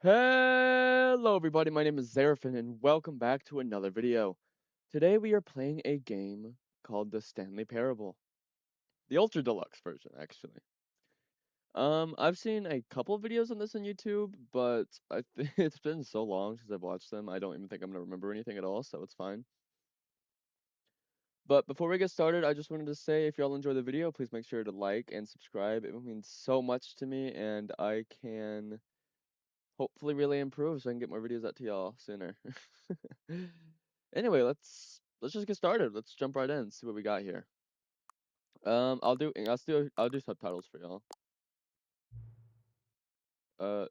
Hello everybody, my name is Zarafin and welcome back to another video. Today we are playing a game called the Stanley Parable. The Ultra Deluxe version, actually. I've seen a couple videos on this on YouTube, but it's been so long since I've watched them, I don't even think I'm gonna remember anything at all, so it's fine. But before we get started, I just wanted to say if y'all enjoy the video, please make sure to like and subscribe. It means so much to me, and I can hopefully really improve so I can get more videos out to y'all sooner. Anyway, let's just get started. Let's jump right in, see what we got here. I'll do subtitles for y'all. No.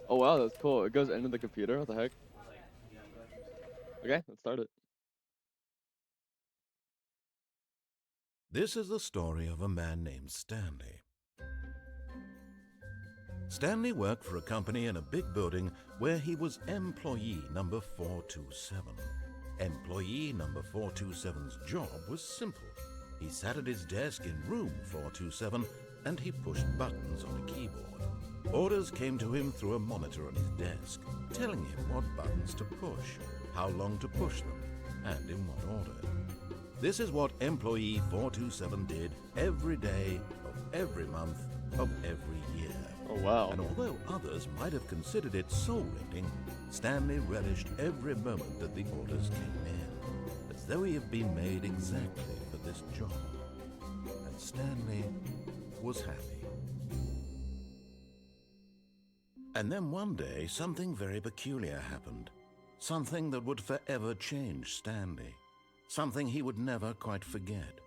Oh wow, that's cool. It goes into the computer. What the heck? Okay, let's start it. This is the story of a man named Stanley. Stanley worked for a company in a big building where he was employee number 427. Employee number 427's job was simple. He sat at his desk in room 427 and he pushed buttons on a keyboard. Orders came to him through a monitor on his desk, telling him what buttons to push, how long to push them, and in what order. This is what employee 427 did every day of every month of every year. Oh wow. And although others might have considered it soul-rending, Stanley relished every moment that the orders came in, as though he had been made exactly for this job. And Stanley was happy. And then one day, something very peculiar happened. Something that would forever change Stanley. Something he would never quite forget.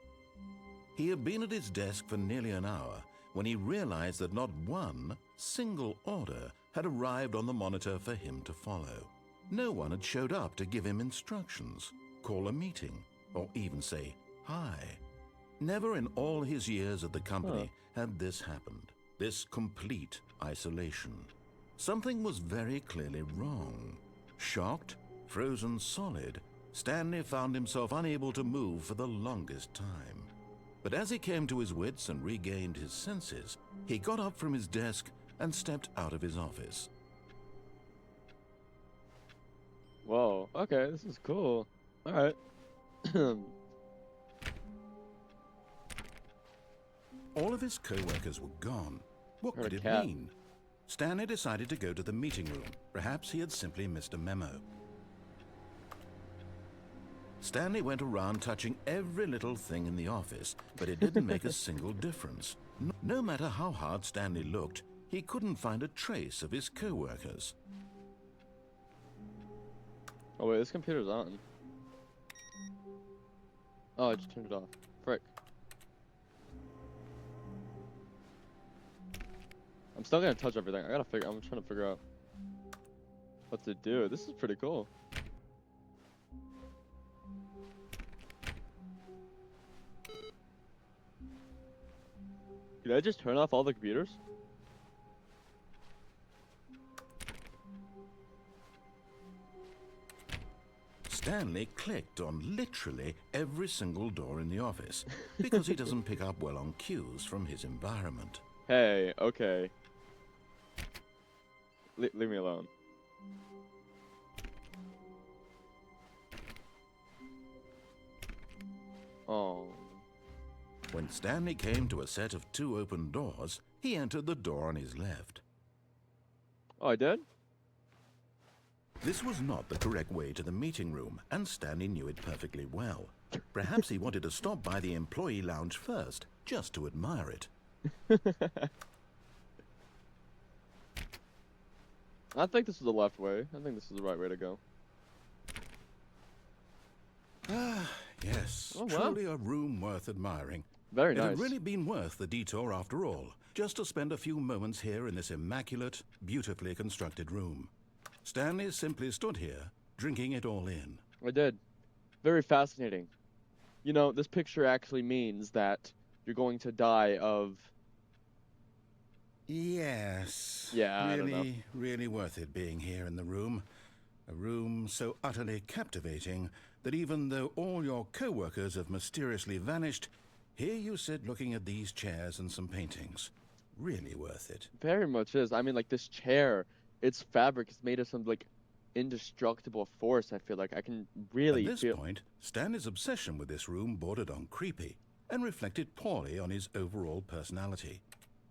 He had been at his desk for nearly an hour when he realized that not one single order had arrived on the monitor for him to follow. No one had showed up to give him instructions, call a meeting, or even say hi. Never in all his years at the company had this happened, this complete isolation. Something was very clearly wrong. Shocked, frozen solid, Stanley found himself unable to move for the longest time. But as he came to his wits and regained his senses, he got up from his desk and stepped out of his office. Whoa. Okay, this is cool. All right. All of his co-workers were gone. What Heard could a it cat. mean? Stanley decided to go to the meeting room. Perhaps he had simply missed a memo. Stanley went around touching every little thing in the office, but it didn't make a single difference. No matter how hard Stanley looked, he couldn't find a trace of his co-workers. Oh wait, this computer's on. Oh, I just turned it off. Frick. I'm still gonna touch everything. I'm trying to figure out what to do. This is pretty cool. Did I just turn off all the computers? Stanley clicked on literally every single door in the office because he doesn't pick up well on cues from his environment. Hey, okay. Leave me alone. Oh. When Stanley came to a set of 2 open doors, he entered the door on his left. Oh, I did? This was not the correct way to the meeting room, and Stanley knew it perfectly well. Perhaps he wanted to stop by the employee lounge first, just to admire it. I think this is the left way. I think this is the right way to go. Ah, yes, Oh, wow. truly a room worth admiring. Very It nice. had really been worth the detour after all, just to spend a few moments here in this immaculate, beautifully constructed room. Stanley simply stood here, drinking it all in. I did. Very fascinating. You know, this picture actually means that you're going to die of Yes. Yeah, I don't know. Really, really worth it being here in the room. A room so utterly captivating that even though all your co-workers have mysteriously vanished, here you sit looking at these chairs and some paintings. Really worth it. Very much is. I mean, like this chair, its fabric is made of some like indestructible force. I feel like I can At really this feel. point, Stanley's obsession with this room bordered on creepy and reflected poorly on his overall personality.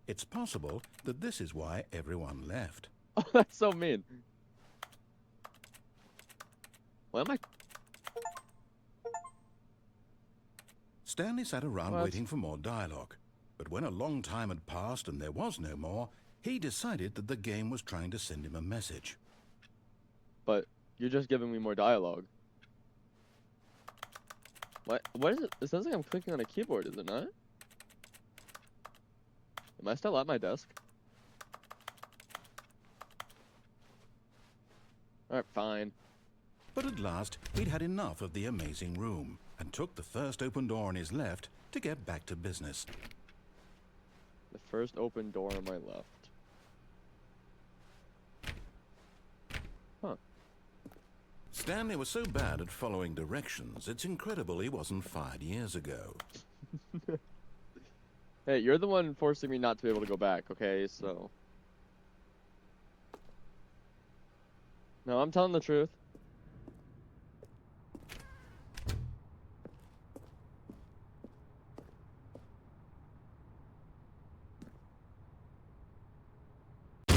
It's possible that this is why everyone left. Oh, that's so mean. Why am I? Stanley sat around What? waiting for more dialogue. But when a long time had passed and there was no more, he decided that the game was trying to send him a message. But you're just giving me more dialogue. What? What is it? It sounds like I'm clicking on a keyboard, is it not? Am I still at my desk? Alright, fine. But at last, he'd had enough of the amazing room and took the first open door on his left to get back to business. The first open door on my left. Huh. Stanley was so bad at following directions, it's incredible he wasn't fired years ago. Hey, you're the one forcing me not to be able to go back, okay? So. No, I'm telling the truth.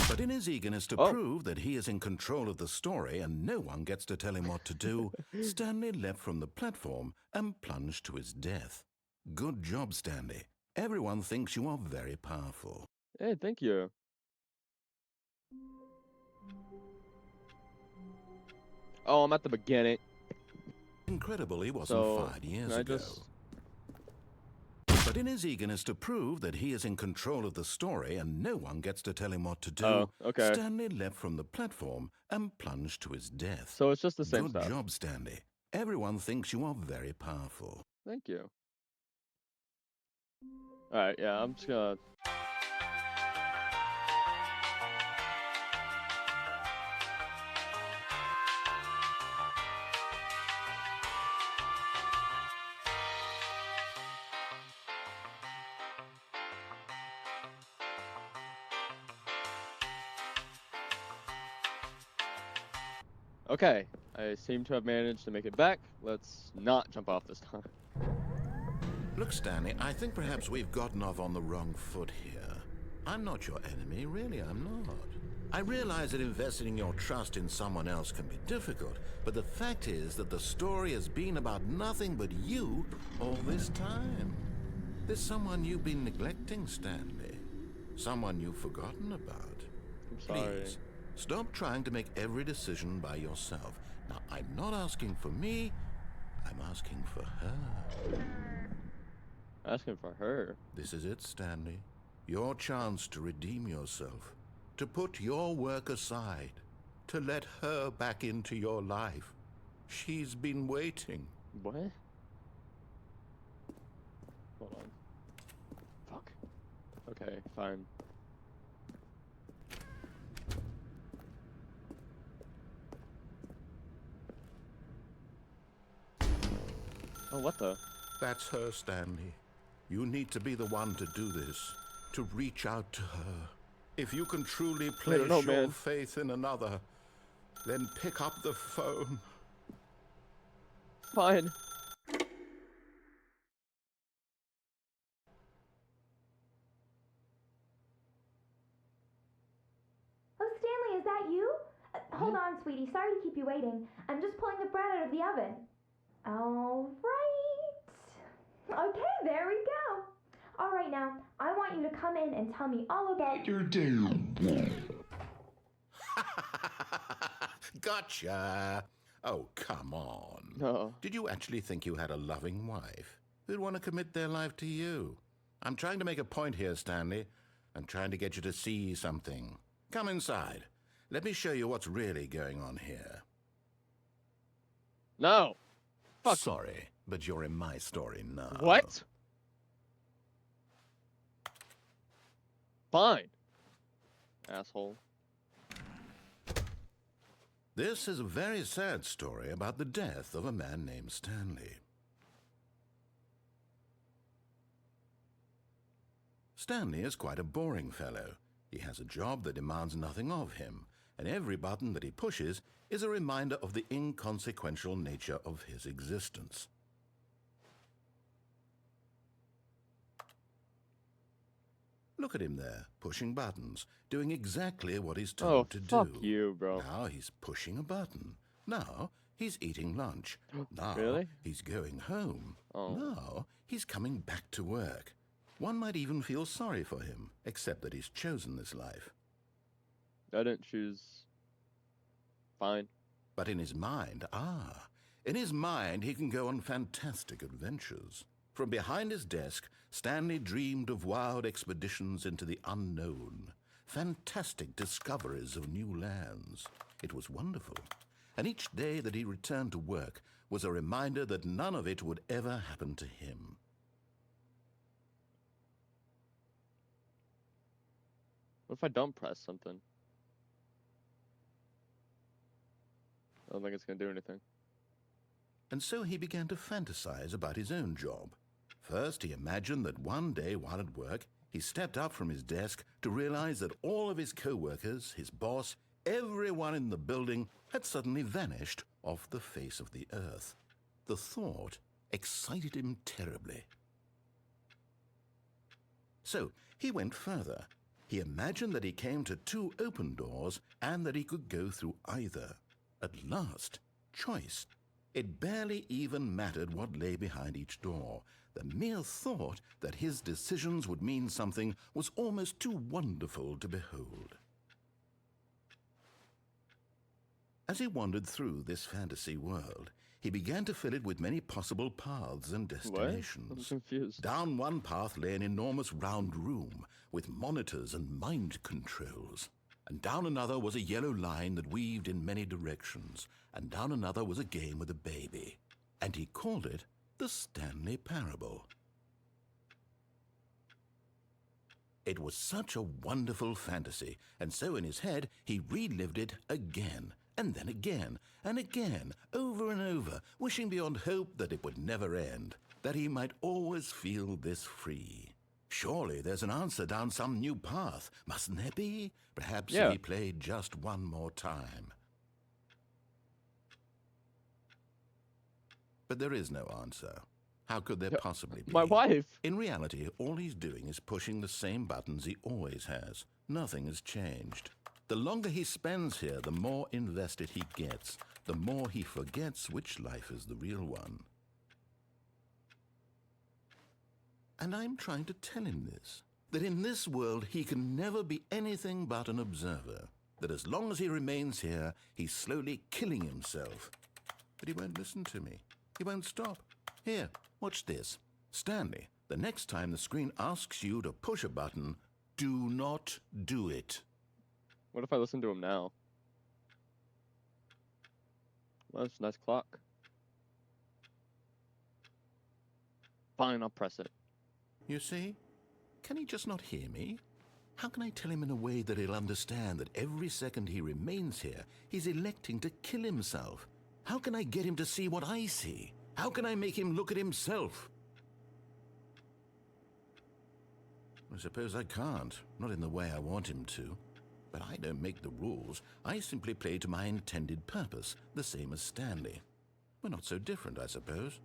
But in his eagerness to Oh. prove that he is in control of the story and no one gets to tell him what to do, Stanley leapt from the platform and plunged to his death. Good job, Stanley. Everyone thinks you are very powerful. Hey, thank you. Oh, I'm at the beginning. Incredible he wasn't So, fired years can I ago. just... But in his eagerness to prove that he is in control of the story and no one gets to tell him what to do, Oh, okay. Stanley leapt from the platform and plunged to his death. So it's just the same Good stuff. job, Stanley. Everyone thinks you are very powerful. Thank you. Alright, yeah, I'm just gonna... Okay, I seem to have managed to make it back. Let's not jump off this time. Look, Stanley, I think perhaps we've gotten off on the wrong foot here. I'm not your enemy, really, I'm not. I realize that investing your trust in someone else can be difficult, but the fact is that the story has been about nothing but you all this time. There's someone you've been neglecting, Stanley. Someone you've forgotten about. I'm sorry. Please, stop trying to make every decision by yourself. Now, I'm not asking for me, I'm asking for her. Asking for her. This is it, Stanley. Your chance to redeem yourself. To put your work aside. To let her back into your life. She's been waiting. What? Hold on. Fuck. Okay, fine. Oh, what the? That's her, Stanley. You need to be the one to do this. To reach out to her. If you can truly place know, your man. faith in another, then pick up the phone. Fine. Oh, Stanley, is that you? Hold on, sweetie. Sorry to keep you waiting. I'm just pulling the bread out of the oven. All right. Okay, there we go. All right, now, I want you to come in and tell me all about your day. Gotcha. Oh, come on. No. Did you actually think you had a loving wife who'd want to commit their life to you? I'm trying to make a point here, Stanley. I'm trying to get you to see something. Come inside. Let me show you what's really going on here. No. Fuck. Sorry, but you're in my story now. What? Fine. asshole. This is a very sad story about the death of a man named Stanley. Stanley is quite a boring fellow. He has a job that demands nothing of him, and every button that he pushes is a reminder of the inconsequential nature of his existence. Look at him there, pushing buttons, doing exactly what he's told to fuck do. you, bro. Now he's pushing a button. Now he's eating lunch. Now Really? he's going home. Oh. Now he's coming back to work. One might even feel sorry for him, except that he's chosen this life. I didn't choose. Fine. But in his mind, he can go on fantastic adventures. From behind his desk, Stanley dreamed of wild expeditions into the unknown, fantastic discoveries of new lands. It was wonderful, and each day that he returned to work was a reminder that none of it would ever happen to him. What if I don't press something? I don't think it's gonna do anything. And so he began to fantasize about his own job. First, he imagined that one day while at work, he stepped up from his desk to realize that all of his co-workers, his boss, everyone in the building had suddenly vanished off the face of the earth. The thought excited him terribly. So he went further. He imagined that he came to two open doors and that he could go through either. At last, choice. It barely even mattered what lay behind each door. The mere thought that his decisions would mean something was almost too wonderful to behold. As he wandered through this fantasy world, he began to fill it with many possible paths and destinations. What? I'm confused. Down one path lay an enormous round room with monitors and mind controls. And down another was a yellow line that weaved in many directions. And down another was a game with a baby. And he called it the Stanley Parable. It was such a wonderful fantasy, and so in his head he relived it again, and then again, and again, over and over, wishing beyond hope that it would never end, that he might always feel this free. Surely there's an answer down some new path, mustn't there be? Perhaps if he played just one more time. But there is no answer. How could there possibly be? My wife! In reality, all he's doing is pushing the same buttons he always has. Nothing has changed. The longer he spends here, the more invested he gets, the more he forgets which life is the real one. And I'm trying to tell him this, that in this world he can never be anything but an observer, that as long as he remains here, he's slowly killing himself. But he won't listen to me. He won't stop. Here, watch this. Stanley, the next time the screen asks you to push a button, do not do it. What if I listen to him now? Well, that's a nice clock. Fine, I'll press it. You see? Can he just not hear me? How can I tell him in a way that he'll understand that every second he remains here, he's electing to kill himself? How can I get him to see what I see? How can I make him look at himself? I suppose I can't, not in the way I want him to. But I don't make the rules. I simply play to my intended purpose, the same as Stanley. We're not so different, I suppose.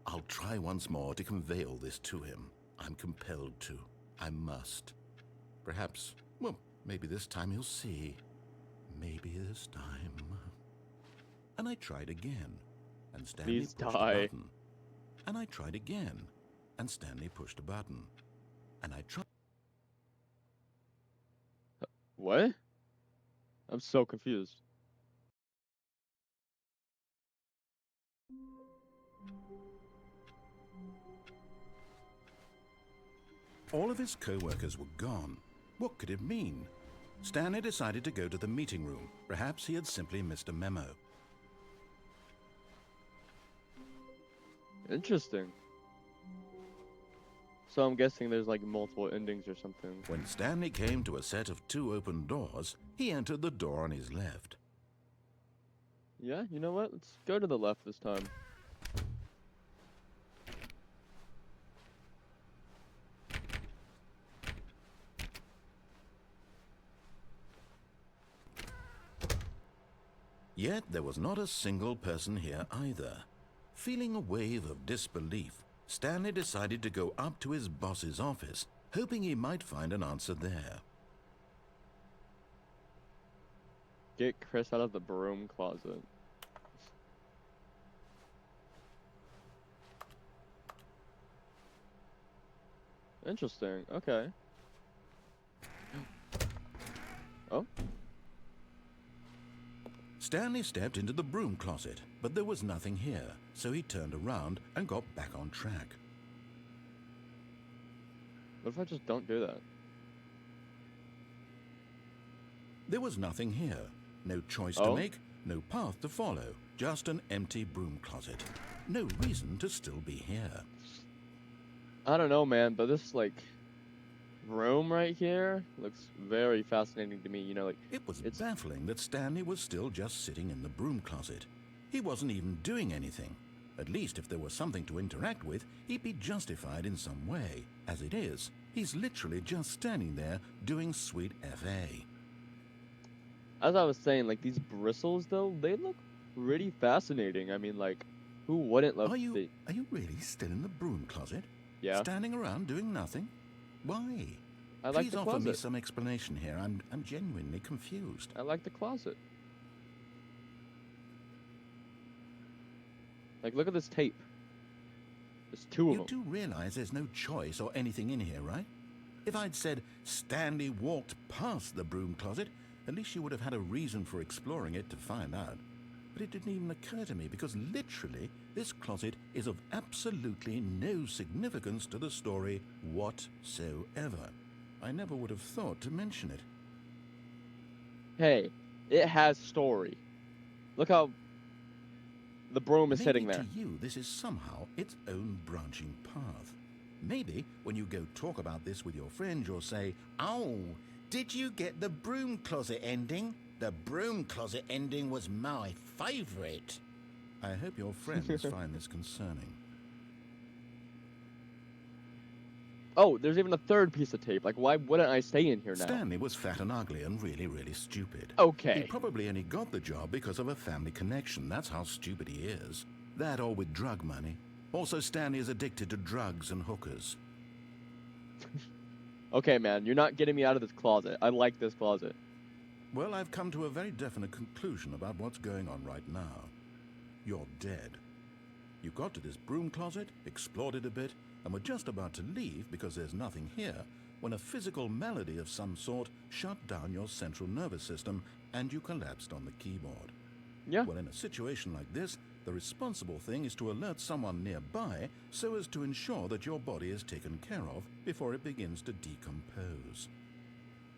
I'll try once more to convey all this to him. I'm compelled to. I must. Perhaps, well, maybe this time he'll see. Maybe this time. And I tried again, and Stanley pushed a button. And I tried again, and Stanley pushed a button. And I tried. What? I'm so confused. All of his co-workers were gone. What could it mean? Stanley decided to go to the meeting room. Perhaps he had simply missed a memo. Interesting. So I'm guessing there's like multiple endings or something. When Stanley came to a set of 2 open doors, he entered the door on his left. Yeah, you know what? Let's go to the left this time. Yet there was not a single person here either. Feeling a wave of disbelief, Stanley decided to go up to his boss's office, hoping he might find an answer there. Get Chris out of the broom closet. Interesting. Okay. Oh. Stanley stepped into the broom closet, but there was nothing here, so he turned around and got back on track. What if I just don't do that? There was nothing here. No choice to make, no path to follow, just an empty broom closet. No reason to still be here. I don't know, man, but this like room right here looks very fascinating to me. You know, like It was baffling that Stanley was still just sitting in the broom closet. He wasn't even doing anything. At least if there was something to interact with, he'd be justified in some way. As it is, he's literally just standing there doing sweet FA. as I was saying, like these bristles though, they look pretty fascinating. I mean, like, who wouldn't love Are you to really still in the broom closet? Yeah. Standing around doing nothing? Why? I like Please the offer me closet. some explanation here. I'm genuinely confused. I like the closet. Like, look at this tape. There's 2 of You them. do realize there's no choice or anything in here, right? If I'd said Stanley walked past the broom closet, at least you would have had a reason for exploring it to find out. But it didn't even occur to me because literally this closet is of absolutely no significance to the story whatsoever. I never would have thought to mention it. Hey, it has story. Look how the broom is Maybe sitting there. to you this is somehow its own branching path. Maybe when you go talk about this with your friend, you'll say, "Oh, did you get the broom closet ending? The broom closet ending was my favorite." I hope your friends find this concerning. Oh, there's even a third piece of tape. Like, why wouldn't I stay in here now? Stanley was fat and ugly and really, really stupid. Okay. He probably only got the job because of a family connection. That's how stupid he is. That or with drug money. Also, Stanley is addicted to drugs and hookers. Okay, man, you're not getting me out of this closet. I like this closet. Well, I've come to a very definite conclusion about what's going on right now. You're dead. You got to this broom closet, explored it a bit, and were just about to leave because there's nothing here when a physical malady of some sort shut down your central nervous system and you collapsed on the keyboard. Yeah. Well, in a situation like this, the responsible thing is to alert someone nearby so as to ensure that your body is taken care of before it begins to decompose.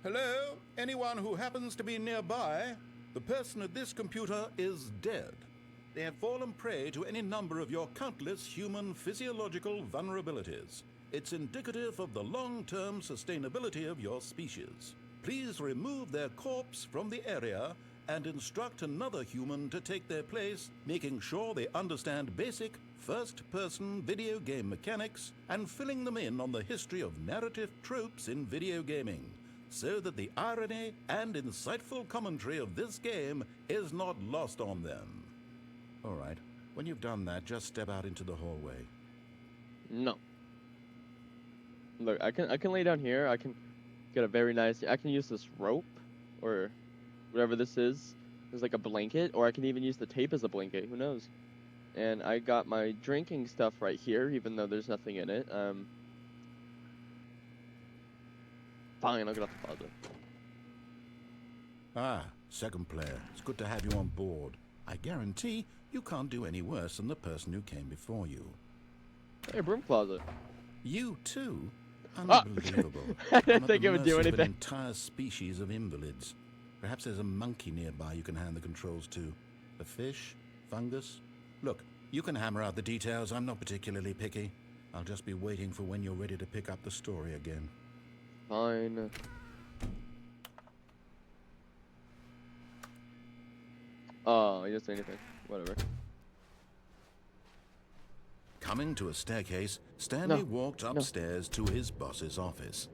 Hello? Anyone who happens to be nearby? The person at this computer is dead. They have fallen prey to any number of your countless human physiological vulnerabilities. It's indicative of the long-term sustainability of your species. Please remove their corpse from the area and instruct another human to take their place, making sure they understand basic first-person video game mechanics and filling them in on the history of narrative tropes in video gaming, so that the irony and insightful commentary of this game is not lost on them. All right, when you've done that, just step out into the hallway. No. Look, I can lay down here. I can get a very nice. I can use this rope or whatever this is. There's like a blanket, or I can even use the tape as a blanket. Who knows? And I got my drinking stuff right here, even though there's nothing in it. Fine, I'll get off the closet. Ah, second player. It's good to have you on board. I guarantee you can't do any worse than the person who came before you. Hey, broom closet. You too? Ah! Unbelievable. I didn't I'm at think the it would do mercy of an anything. entire species of invalids. Perhaps there's a monkey nearby you can hand the controls to. A fish? Fungus? Look, you can hammer out the details. I'm not particularly picky. I'll just be waiting for when you're ready to pick up the story again. Fine. Oh, he didn't say anything. Whatever. Coming to a staircase, Stanley No, walked no. upstairs to his boss's office.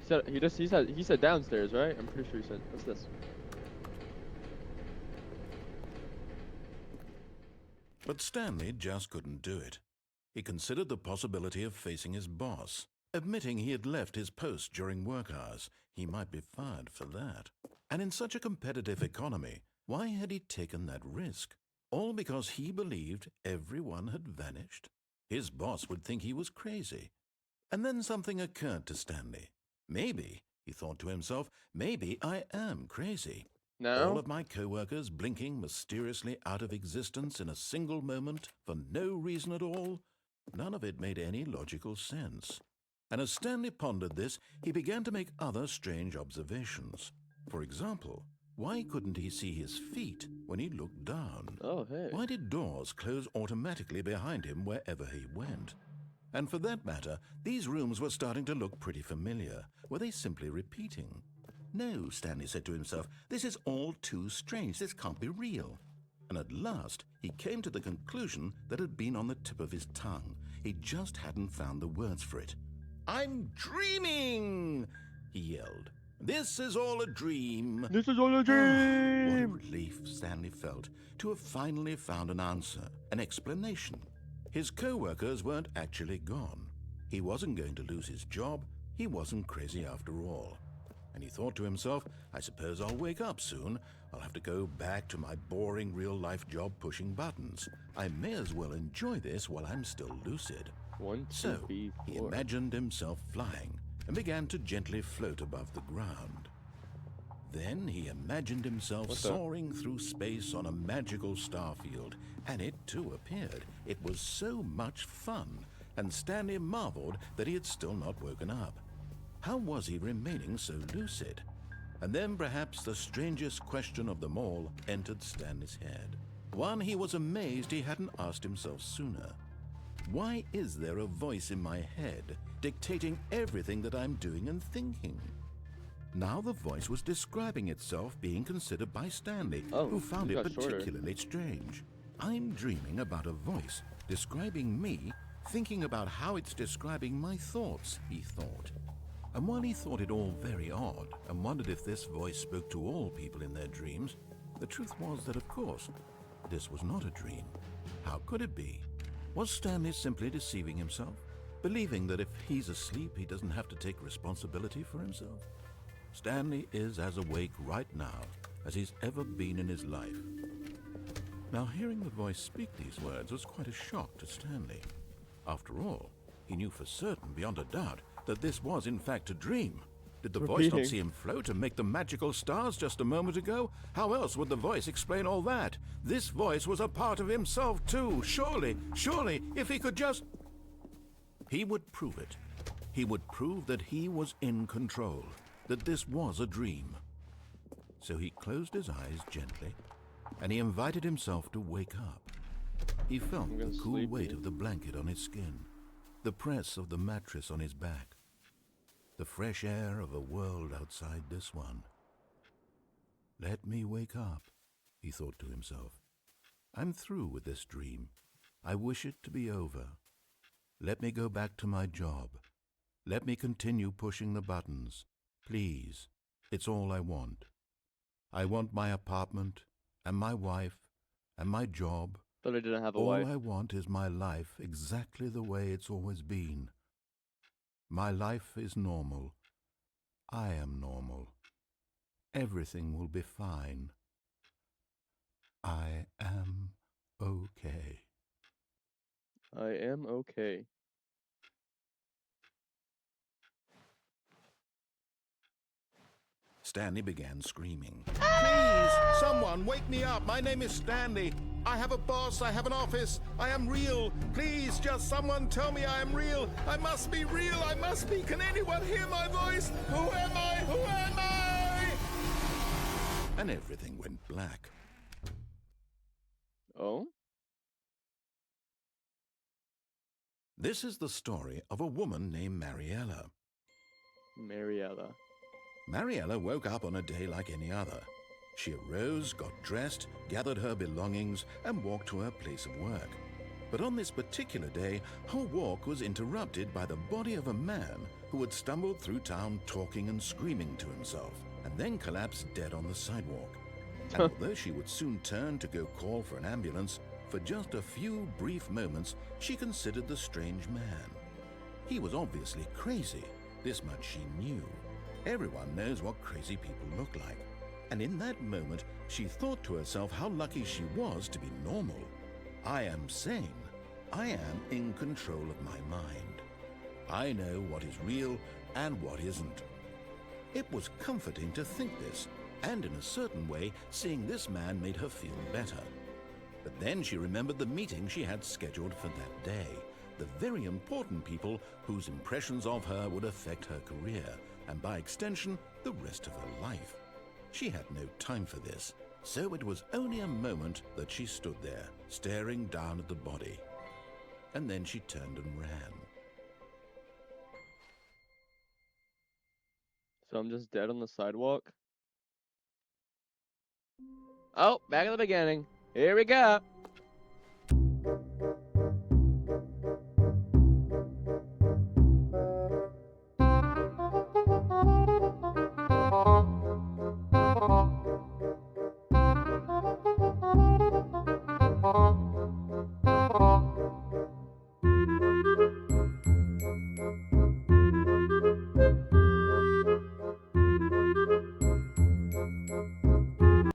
He said downstairs, right? I'm pretty sure he said. What's this? But Stanley just couldn't do it. He considered the possibility of facing his boss. Admitting he had left his post during work hours, he might be fired for that. And in such a competitive economy, why had he taken that risk? All because he believed everyone had vanished? His boss would think he was crazy. And then something occurred to Stanley. Maybe, he thought to himself, maybe I am crazy. No? All of my co-workers blinking mysteriously out of existence in a single moment for no reason at all? None of it made any logical sense. And as Stanley pondered this, he began to make other strange observations. For example, why couldn't he see his feet when he looked down? Oh, hey. Why did doors close automatically behind him wherever he went? And for that matter, these rooms were starting to look pretty familiar. Were they simply repeating? No, Stanley said to himself, this is all too strange. This can't be real. And at last, he came to the conclusion that had been on the tip of his tongue. He just hadn't found the words for it. I'm dreaming, he yelled. This is all a dream. This is all a dream! What a relief Stanley felt to have finally found an answer, an explanation. His co-workers weren't actually gone. He wasn't going to lose his job. He wasn't crazy after all. And he thought to himself, I suppose I'll wake up soon. I'll have to go back to my boring real-life job pushing buttons. I may as well enjoy this while I'm still lucid. 1, 2, So 3, he 4. imagined himself flying and began to gently float above the ground. Then he imagined himself What the- soaring through space on a magical starfield, and it too appeared. It was so much fun, and Stanley marveled that he had still not woken up. How was he remaining so lucid? And then perhaps the strangest question of them all entered Stanley's head. One he was amazed he hadn't asked himself sooner. Why is there a voice in my head dictating everything that I'm doing and thinking? Now the voice was describing itself being considered by Stanley, who found it it got shorter. particularly strange. I'm dreaming about a voice describing me, thinking about how it's describing my thoughts, he thought. And while he thought it all very odd and wondered if this voice spoke to all people in their dreams, the truth was that, of course, this was not a dream. How could it be? Was Stanley simply deceiving himself, believing that if he's asleep, he doesn't have to take responsibility for himself? Stanley is as awake right now as he's ever been in his life. Now, hearing the voice speak these words was quite a shock to Stanley. After all, he knew for certain, beyond a doubt, that this was in fact a dream. Did the voice not Repeating. see him float and make the magical stars just a moment ago? How else would the voice explain all that? This voice was a part of himself too. Surely, if he could just... He would prove it. He would prove that he was in control, that this was a dream. So he closed his eyes gently, and he invited himself to wake up. He felt I'm gonna the cool sleep, weight dude. of the blanket on his skin, the press of the mattress on his back, the fresh air of a world outside this one. Let me wake up, he thought to himself. I'm through with this dream. I wish it to be over. Let me go back to my job. Let me continue pushing the buttons. Please, it's all I want. I want my apartment, and my wife, and my job. Thought I didn't have a All wife. I want is my life exactly the way it's always been. My life is normal. I am normal. Everything will be fine. I am okay. I am okay. Stanley began screaming. Please, someone wake me up. My name is Stanley. I have a boss. I have an office. I am real. Please, just someone tell me I am real. I must be real. I must be. Can anyone hear my voice? Who am I? Who am I? And everything went black. Oh? This is the story of a woman named Mariella. Mariella. Mariella woke up on a day like any other. She arose, got dressed, gathered her belongings, and walked to her place of work. But on this particular day, her walk was interrupted by the body of a man who had stumbled through town talking and screaming to himself, and then collapsed dead on the sidewalk. And although she would soon turn to go call for an ambulance, for just a few brief moments she considered the strange man. He was obviously crazy, this much she knew. Everyone knows what crazy people look like. And in that moment, she thought to herself how lucky she was to be normal. I am sane. I am in control of my mind. I know what is real and what isn't. It was comforting to think this, and in a certain way, seeing this man made her feel better. But then she remembered the meeting she had scheduled for that day, the very important people whose impressions of her would affect her career, and by extension, the rest of her life. She had no time for this, so it was only a moment that she stood there, staring down at the body. And then she turned and ran. So I'm just dead on the sidewalk? Oh, back at the beginning. Here we go.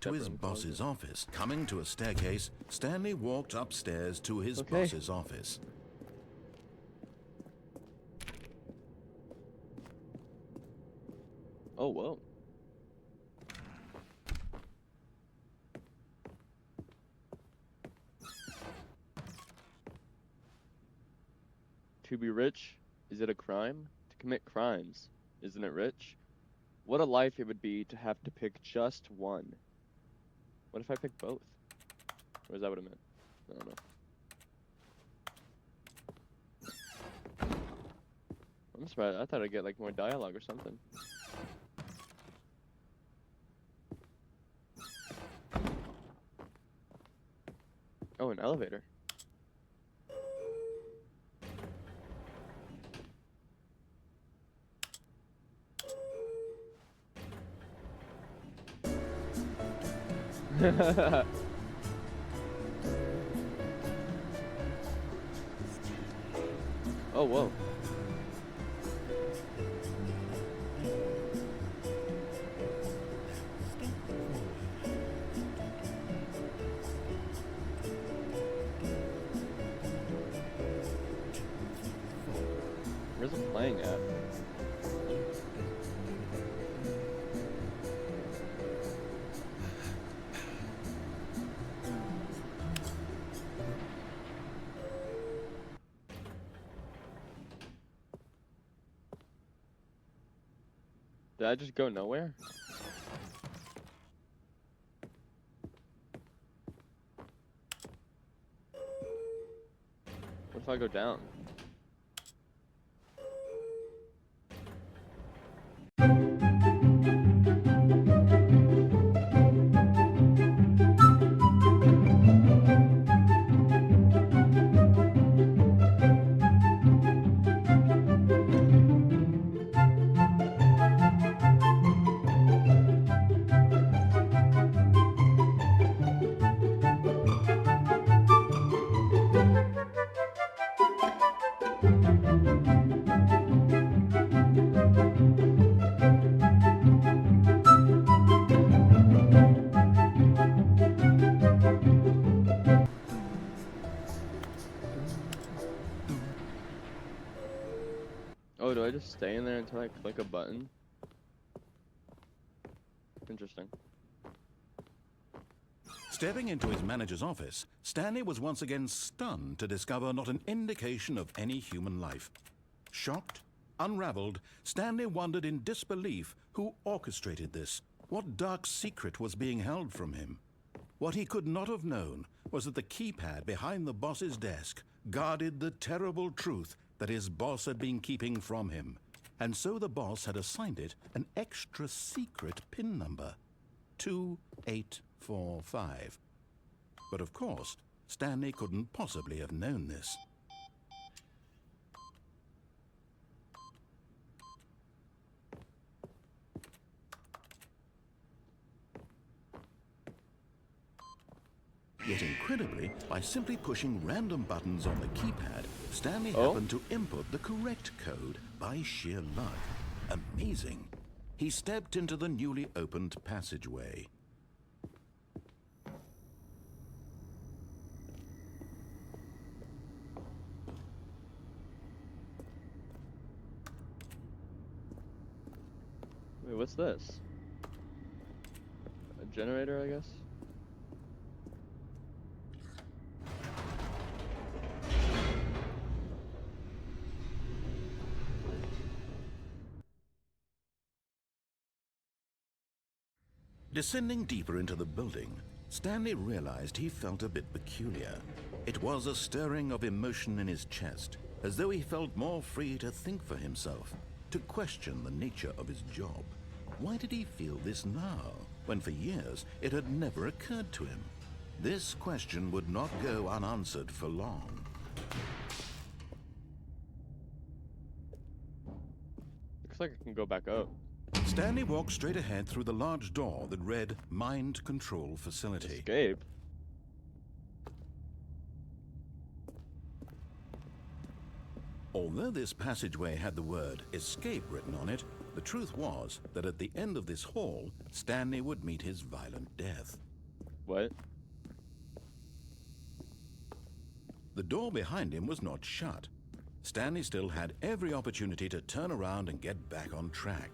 To his boss's office. Coming to a staircase, Stanley walked upstairs to his boss's office. Oh, whoa. To be rich, is it a crime? To commit crimes, isn't it rich? What a life it would be to have to pick just one. What if I pick both? Or is that what it meant? I don't know. I'm surprised. I thought I'd get like more dialogue or something. Oh, an elevator. Oh, whoa. Where's it playing at? Did I just go nowhere? What if I go down? Oh, do I just stay in there until I click a button? Interesting. Stepping into his manager's office, Stanley was once again stunned to discover not an indication of any human life. Shocked, unraveled, Stanley wondered in disbelief who orchestrated this. What dark secret was being held from him? What he could not have known was that the keypad behind the boss's desk guarded the terrible truth that his boss had been keeping from him. And so the boss had assigned it an extra secret PIN number, 2845. But of course, Stanley couldn't possibly have known this. Yet incredibly, by simply pushing random buttons on the keypad, Stanley happened to input the correct code by sheer luck. Amazing. He stepped into the newly opened passageway. Wait, what's this? A generator, I guess? Descending deeper into the building, Stanley realized he felt a bit peculiar. It was a stirring of emotion in his chest, as though he felt more free to think for himself, to question the nature of his job. Why did he feel this now, when for years it had never occurred to him? This question would not go unanswered for long. Looks like I can go back up. Stanley walked straight ahead through the large door that read Mind Control Facility. Escape? Although this passageway had the word escape written on it, the truth was that at the end of this hall, Stanley would meet his violent death. What? The door behind him was not shut. Stanley still had every opportunity to turn around and get back on track.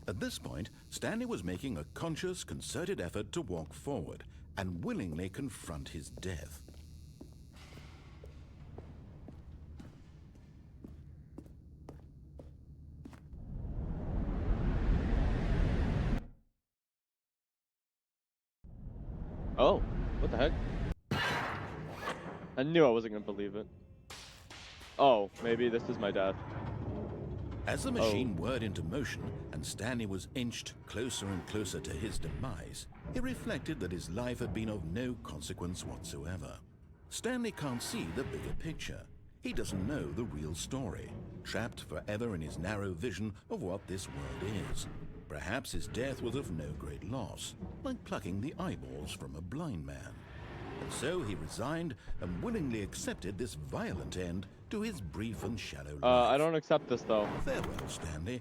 At this point, Stanley was making a conscious, concerted effort to walk forward and willingly confront his death. Oh, what the heck? I knew I wasn't gonna believe it. Oh, maybe this is my dad. As the machine whirred into motion and Stanley was inched closer and closer to his demise, he reflected that his life had been of no consequence whatsoever. Stanley can't see the bigger picture. He doesn't know the real story, trapped forever in his narrow vision of what this world is. Perhaps his death was of no great loss, like plucking the eyeballs from a blind man. And so he resigned and willingly accepted this violent end to his brief and shallow life. I don't accept this though. Farewell, Stanley.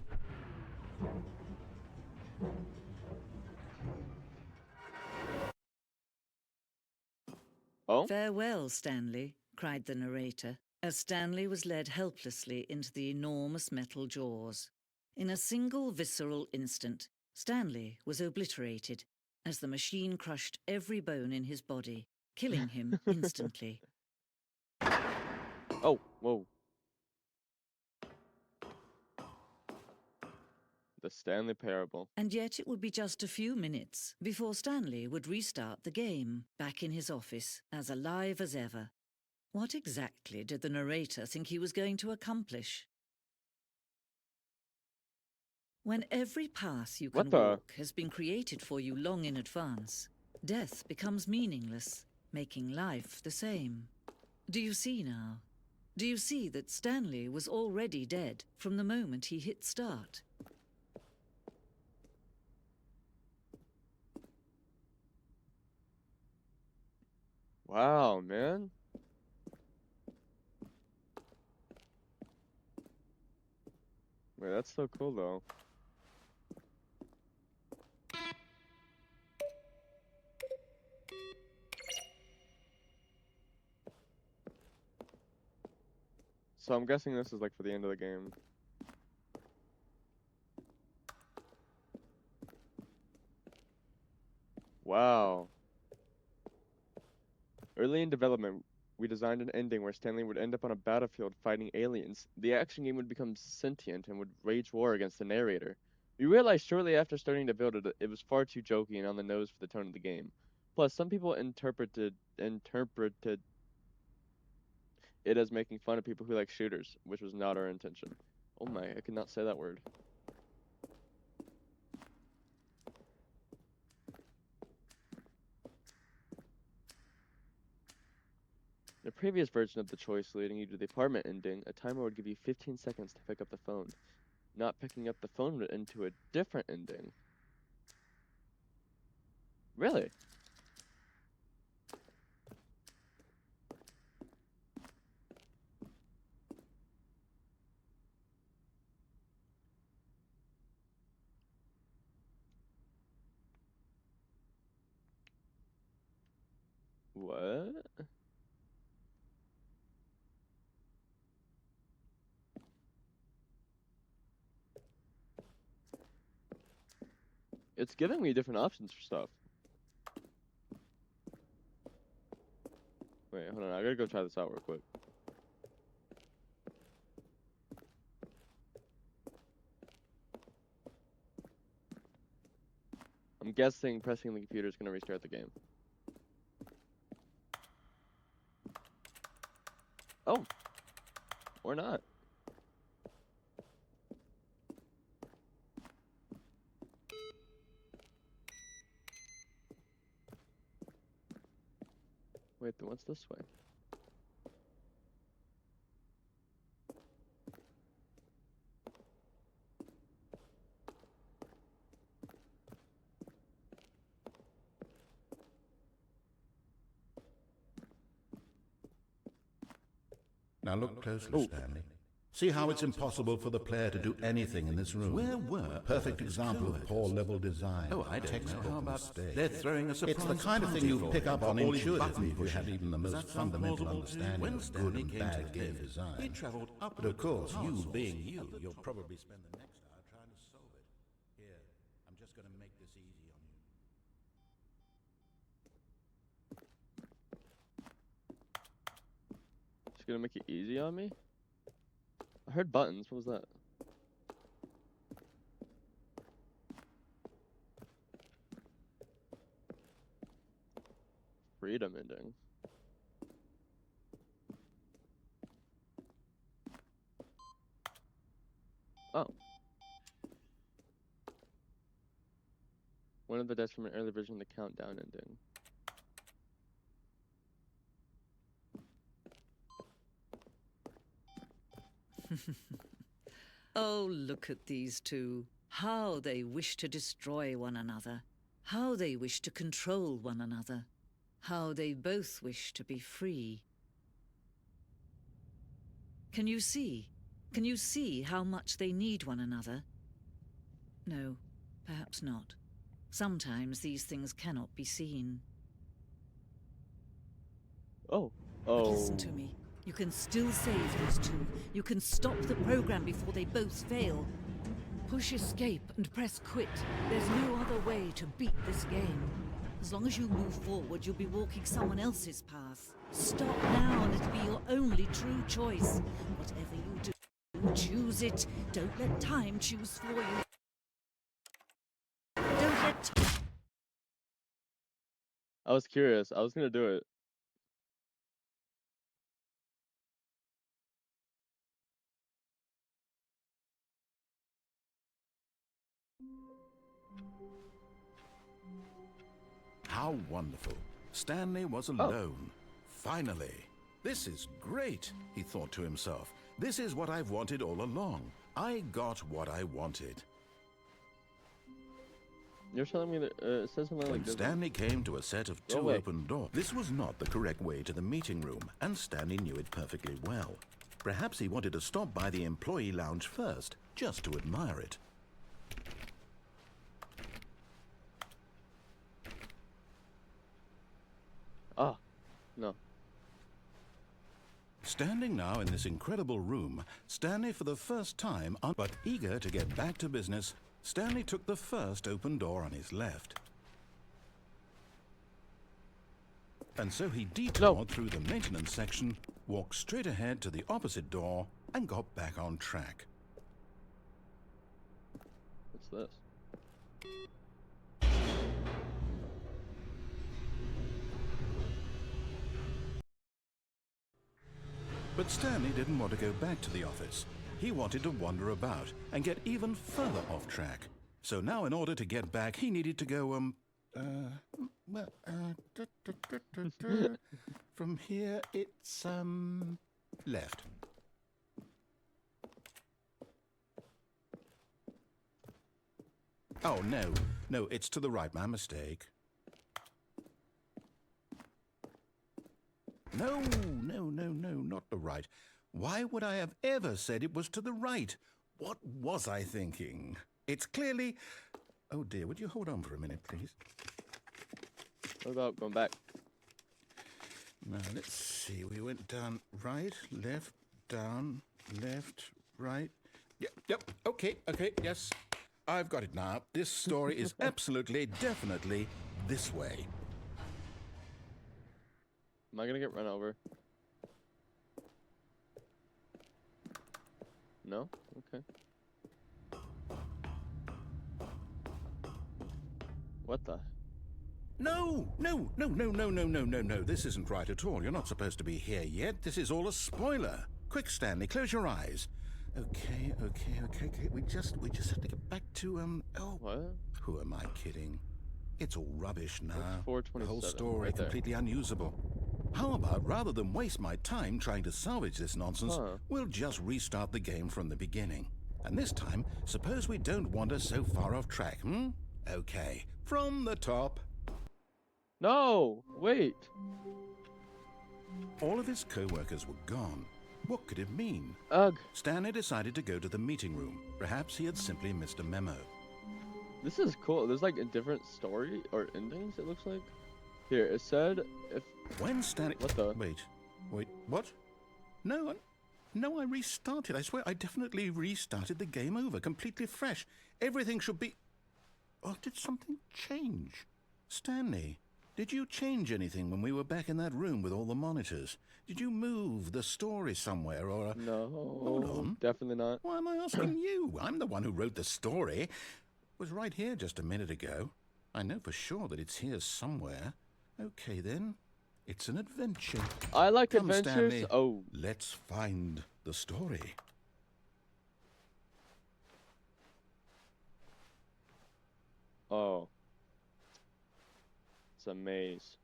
Oh? "Farewell, Stanley," cried the narrator, as Stanley was led helplessly into the enormous metal jaws. In a single visceral instant, Stanley was obliterated as the machine crushed every bone in his body, killing him instantly. Oh, whoa. The Stanley Parable. And yet it would be just a few minutes before Stanley would restart the game, back in his office, as alive as ever. What exactly did the narrator think he was going to accomplish? When every path you can walk has been created for you long in advance, death becomes meaningless, making life the same. Do you see now? Do you see that Stanley was already dead from the moment he hit start? Wow, man. Wait, that's so cool though. So I'm guessing this is like for the end of the game. Wow. Early in development, we designed an ending where Stanley would end up on a battlefield fighting aliens. The action game would become sentient and would wage war against the narrator. You realize shortly after starting to build it, it was far too jokey and on the nose for the tone of the game. Plus, some people interpreted it as making fun of people who like shooters, which was not our intention. Oh my, I could not say that word. In the previous version of the choice leading you to the apartment ending, a timer would give you 15 seconds to pick up the phone. Not picking up the phone would end to a different ending. Really? What? It's giving me different options for stuff. Wait, hold on, I gotta go try this out real quick. I'm guessing pressing the computer is gonna restart the game. Oh! Or not. Wait, then what's this way? Now look closely, Oh. Stanley. See how it's impossible for the player to do anything in this room. Where were perfect example of poor level design? Oh, I don't know. How about mistake. they're throwing a surprise It's the kind of thing you pick up on all intuitively if you button have even the Does most that sound fundamental plausible to you? understanding When of good Stanley and came to bad the game cliff, design. he travelled up. But of course, you castle being you, at the you'll top. probably spend the next hour trying to solve it. Here, I'm just going to make this easy on you. Just gonna make it easy on me? I heard buttons, what was that? Freedom ending. Oh. One of the deaths from an early version of the countdown ending. Oh, look at these two. How they wish to destroy one another. How they wish to control one another. How they both wish to be free. Can you see? Can you see how much they need one another? No, perhaps not. Sometimes these things cannot be seen. Oh. But Oh. listen to me. You can still save these two. You can stop the program before they both fail. Push escape and press quit. There's no other way to beat this game. As long as you move forward, you'll be walking someone else's path. Stop now and it'll be your only true choice. Whatever you do, choose it. Don't let time choose for you. Don't let I was curious. I was gonna do it. How wonderful. Stanley was alone. Finally. This is great, he thought to himself. This is what I've wanted all along. I got what I wanted. You're telling me that it says something When like this. Stanley came to a set of Go two away. open doors, this was not the correct way to the meeting room, and Stanley knew it perfectly well. Perhaps he wanted to stop by the employee lounge first, just to admire it. Ah. No. Standing now in this incredible room, Stanley for the first time, but eager to get back to business, Stanley took the first open door on his left. And so he detoured through the maintenance section, walked straight ahead to the opposite door, and got back on track. What's this? But Stanley didn't want to go back to the office. He wanted to wander about and get even further off track. So now in order to get back, he needed to go, from here it's, left. Oh, no, it's to the right, my mistake. No, not the right. Why would I have ever said it was to the right? What was I thinking? It's clearly... Oh dear, would you hold on for a minute, please? What about going back? Now, let's see. We went down right, left, down, left, right. Yep, okay, yes. I've got it now. This story is absolutely, definitely this way. Am I gonna get run over? No? Okay. What the? No. This isn't right at all. You're not supposed to be here yet. This is all a spoiler. Quick, Stanley, close your eyes. Okay. We just have to get back to, oh. What? Who am I kidding? It's all rubbish now. That's 427. The whole story right there. completely unusable. How about, rather than waste my time trying to salvage this nonsense, we'll just restart the game from the beginning. And this time, suppose we don't wander so far off track, Okay, from the top. No! Wait! All of his co-workers were gone. What could it mean? Ugh. Stanley decided to go to the meeting room. Perhaps he had simply missed a memo. This is cool. There's like a different story or endings, it looks like. Here, it said if... When Stanley... What the... Wait, what? No, I restarted. I swear, I definitely restarted the game over, completely fresh. Everything should be... Oh, did something change? Stanley, did you change anything when we were back in that room with all the monitors? Did you move the story somewhere or... No. Hold on. Definitely not. Why am I asking you? I'm the one who wrote the story. It was right here just a minute ago. I know for sure that it's here somewhere. Okay, then. It's an adventure. I like Come, adventures. Stanley. Oh. Let's find the story. Oh. It's a maze.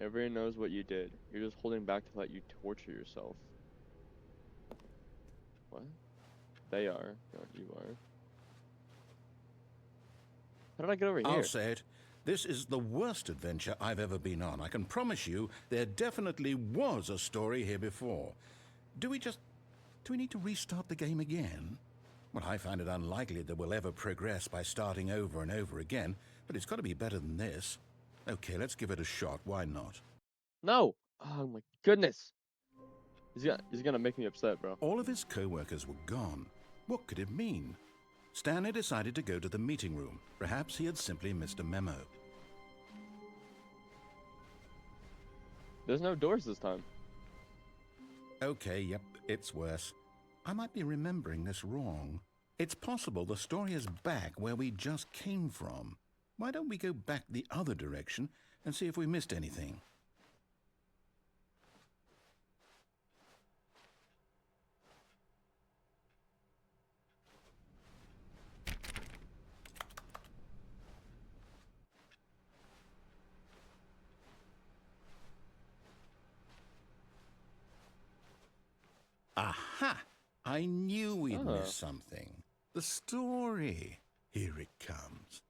Everyone knows what you did. You're just holding back to let you torture yourself. What? They are, not you are. How did I get over here? I'll say it. This is the worst adventure I've ever been on. I can promise you there definitely was a story here before. Do we need to restart the game again? Well, I find it unlikely that we'll ever progress by starting over and over again, but it's got to be better than this. Okay, let's give it a shot. Why not? No! Oh my goodness! He's gonna make me upset, bro. All of his co-workers were gone. What could it mean? Stanley decided to go to the meeting room. Perhaps he had simply missed a memo. There's no doors this time. Okay, yep, it's worse. I might be remembering this wrong. It's possible the story is back where we just came from. Why don't we go back the other direction and see if we missed anything? Aha! I knew we'd missed something. The story. Here it comes.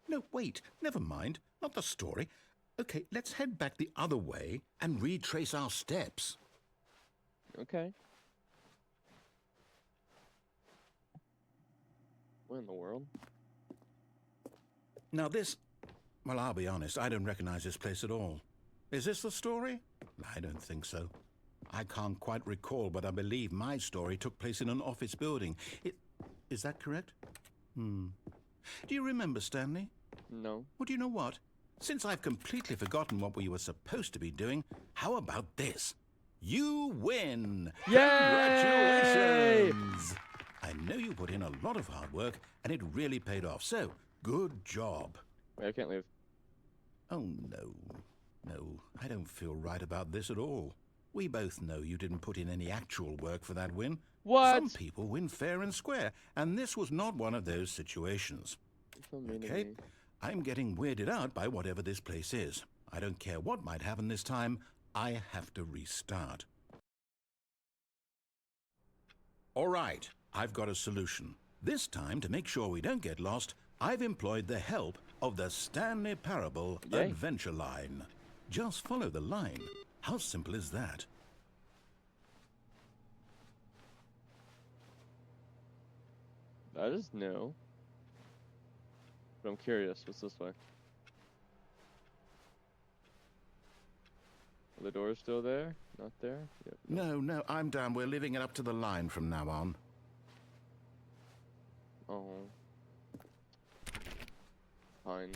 No, wait. Never mind. Not the story. Okay, let's head back the other way and retrace our steps. Okay. What in the world? Now this... Well, I'll be honest. I don't recognize this place at all. Is this the story? I don't think so. I can't quite recall, but I believe my story took place in an office building. Is that correct? Do you remember, Stanley? No. Well, do you know what? Since I've completely forgotten what we were supposed to be doing, how about this? You win! Yay! Congratulations! I know you put in a lot of hard work, and it really paid off, so good job. Wait, I can't leave. Oh, no. No, I don't feel right about this at all. We both know you didn't put in any actual work for that win. What? Some people win fair and square, and this was not one of those situations. You're so mean to Okay, me. I'm getting weirded out by whatever this place is. I don't care what might happen this time. I have to restart. All right, I've got a solution. This time, to make sure we don't get lost, I've employed the help of the Stanley Parable Yay. Adventure Line. Just follow the line. How simple is that? That is new. But I'm curious. What's this way? Are the doors still there? Not there? Yep. No, I'm down. We're leaving it up to the line from now on. Oh. Fine.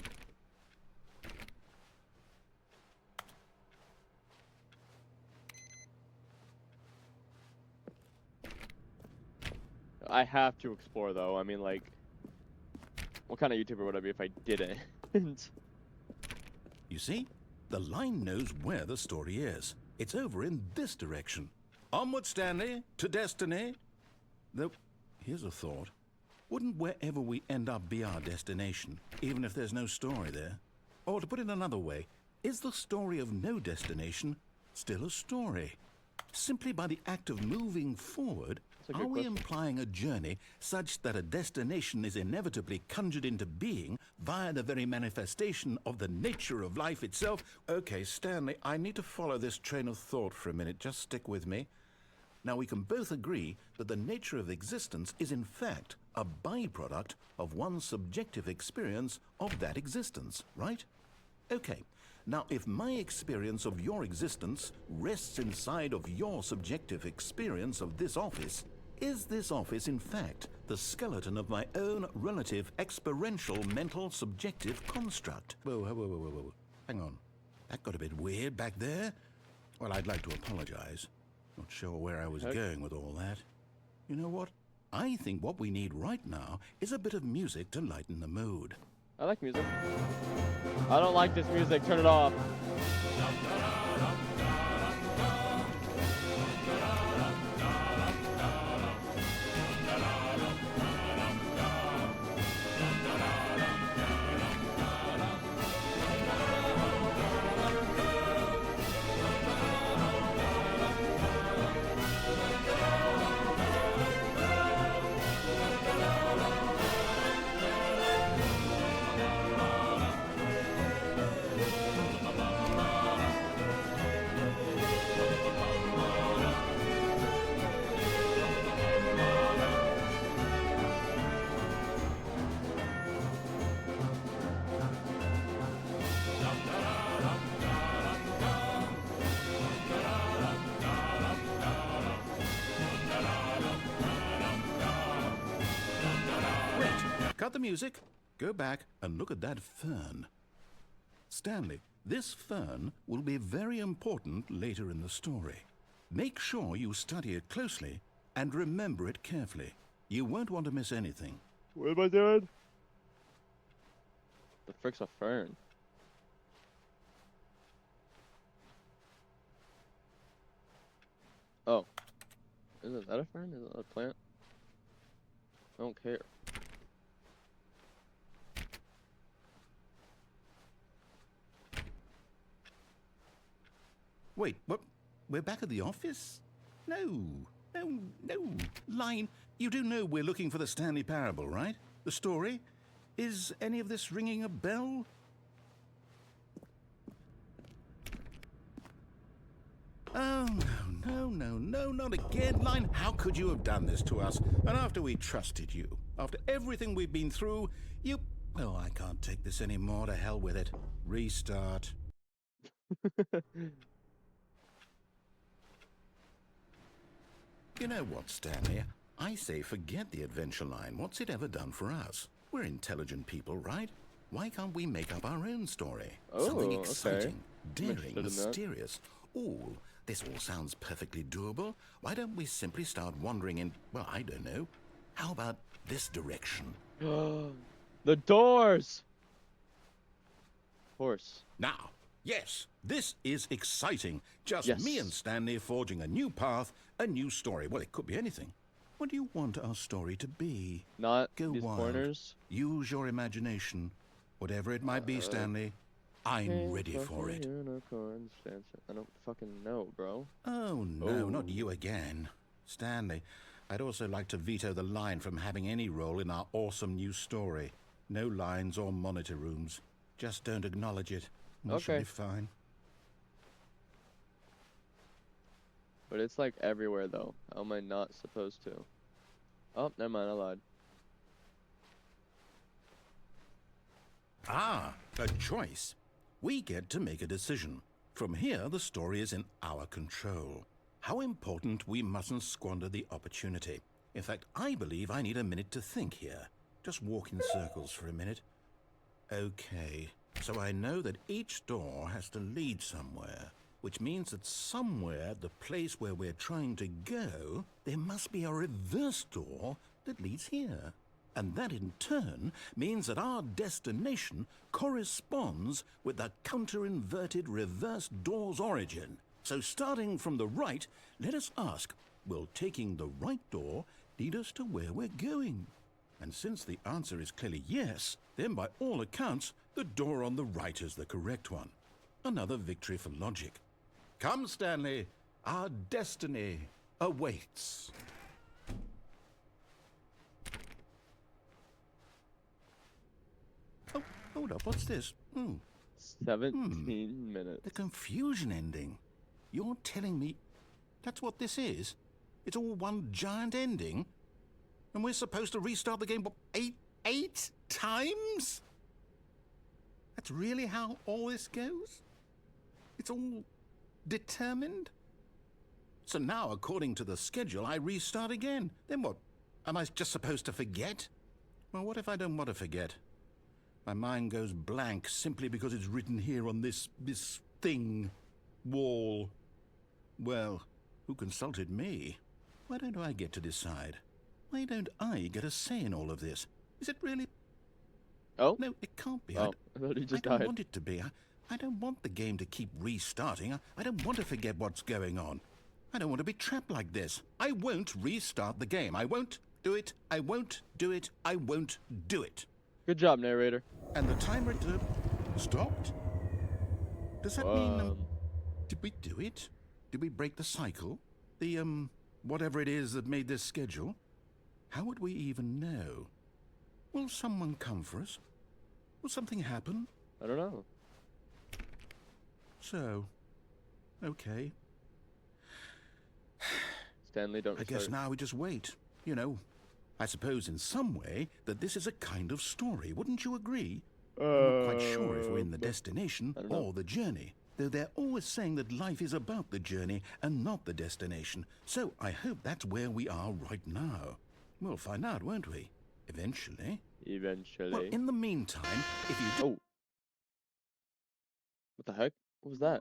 I have to explore though. I mean, like, what kind of YouTuber would I be if I didn't? You see? The line knows where the story is. It's over in this direction. Onward, Stanley, to destiny. Though, here's a thought. Wouldn't wherever we end up be our destination, even if there's no story there? Or to put it another way, is the story of no destination still a story? Simply by the act of moving forward, That's a good are we question. implying a journey such that a destination is inevitably conjured into being via the very manifestation of the nature of life itself? Okay, Stanley, I need to follow this train of thought for a minute. Just stick with me. Now, we can both agree that the nature of existence is in fact a byproduct of one's subjective experience of that existence, right? Okay. Now, if my experience of your existence rests inside of your subjective experience of this office, is this office in fact the skeleton of my own relative experiential mental subjective construct? Whoa. Hang on. That got a bit weird back there. Well, I'd like to apologize. Not sure where I was going with all that. You know what? I think what we need right now is a bit of music to lighten the mood. I like music. I don't like this music. Turn it off. Cut the music, go back and look at that fern. Stanley, this fern will be very important later in the story. Make sure you study it closely and remember it carefully. You won't want to miss anything. What am I doing? The frick's a fern? Oh. Is that a fern? Is it a plant? I don't care. Wait, what? We're back at the office? No. Line, you do know we're looking for the Stanley Parable, right? The story? Is any of this ringing a bell? Oh, no, not again. Line, how could you have done this to us? And after we trusted you, after everything we've been through, you... Oh, I can't take this anymore. To hell with it. Restart. You know what, Stanley? I say forget the adventure line. What's it ever done for us? We're intelligent people, right? why can't we make up our own story? Oh, Something okay. exciting, I'm daring, interested in that. mysterious. Ooh, this all sounds perfectly doable. Why don't we simply start wandering in, well, I don't know. How about this direction? The doors! Of course. Now, yes, this is exciting. Just me and Yes. Stanley forging a new path, a new story. Well, it could be anything. What do you want our story to be? Not Go these wild. corners. Use your imagination. Whatever it might be, Stanley, I'm ready for it. Unicorns dancing. I don't fucking know, bro. Oh, no, Oh. not you again. Stanley, I'd also like to veto the line from having any role in our awesome new story. No lines or monitor rooms. Just don't acknowledge it. We should Okay. be fine. But it's like everywhere though. How am I not supposed to? Oh, never mind, I lied. Ah, a choice. We get to make a decision. From here, the story is in our control. How important we mustn't squander the opportunity. In fact, I believe I need a minute to think here. Just walk in circles for a minute. Okay, so I know that each door has to lead somewhere, which means that somewhere, the place where we're trying to go, there must be a reverse door that leads here. And that in turn means that our destination corresponds with the counter-inverted reverse door's origin. So starting from the right, let us ask, will taking the right door lead us to where we're going? And since the answer is clearly yes, then by all accounts, the door on the right is the correct one. Another victory for logic. Come, Stanley, our destiny awaits. Oh, hold up, what's this? 17 minutes. The confusion ending. You're telling me that's what this is? It's all one giant ending? And we're supposed to restart the game, what, eight times? That's really how all this goes? It's all determined? So now, according to the schedule, I restart again. Then what? Am I just supposed to forget? Well, what if I don't want to forget? My mind goes blank simply because it's written here on this thing, wall. Well, who consulted me? Why don't I get to decide? Why don't I get a say in all of this? Is it really? Oh? No, it can't be. Oh, I thought he just I don't died. want it to be. I don't want the game to keep restarting. I don't want to forget what's going on. I don't want to be trapped like this. I won't restart the game. I won't do it. I won't do it. I won't do it. Good job, narrator. And the timer stopped? Does that mean, did we do it? Did we break the cycle? The, whatever it is that made this schedule? How would we even know? Will someone come for us? Will something happen? I don't know. So, okay. Stanley, don't I guess restart. now we just wait. You know, I suppose in some way that this is a kind of story. Wouldn't you agree? I'm not quite sure if we're in the destination I don't know. or the journey, though they're always saying that life is about the journey and not the destination. So I hope that's where we are right now. We'll find out, won't we? Eventually. Eventually. Well, in the meantime, if you do... Oh. What the heck? What was that?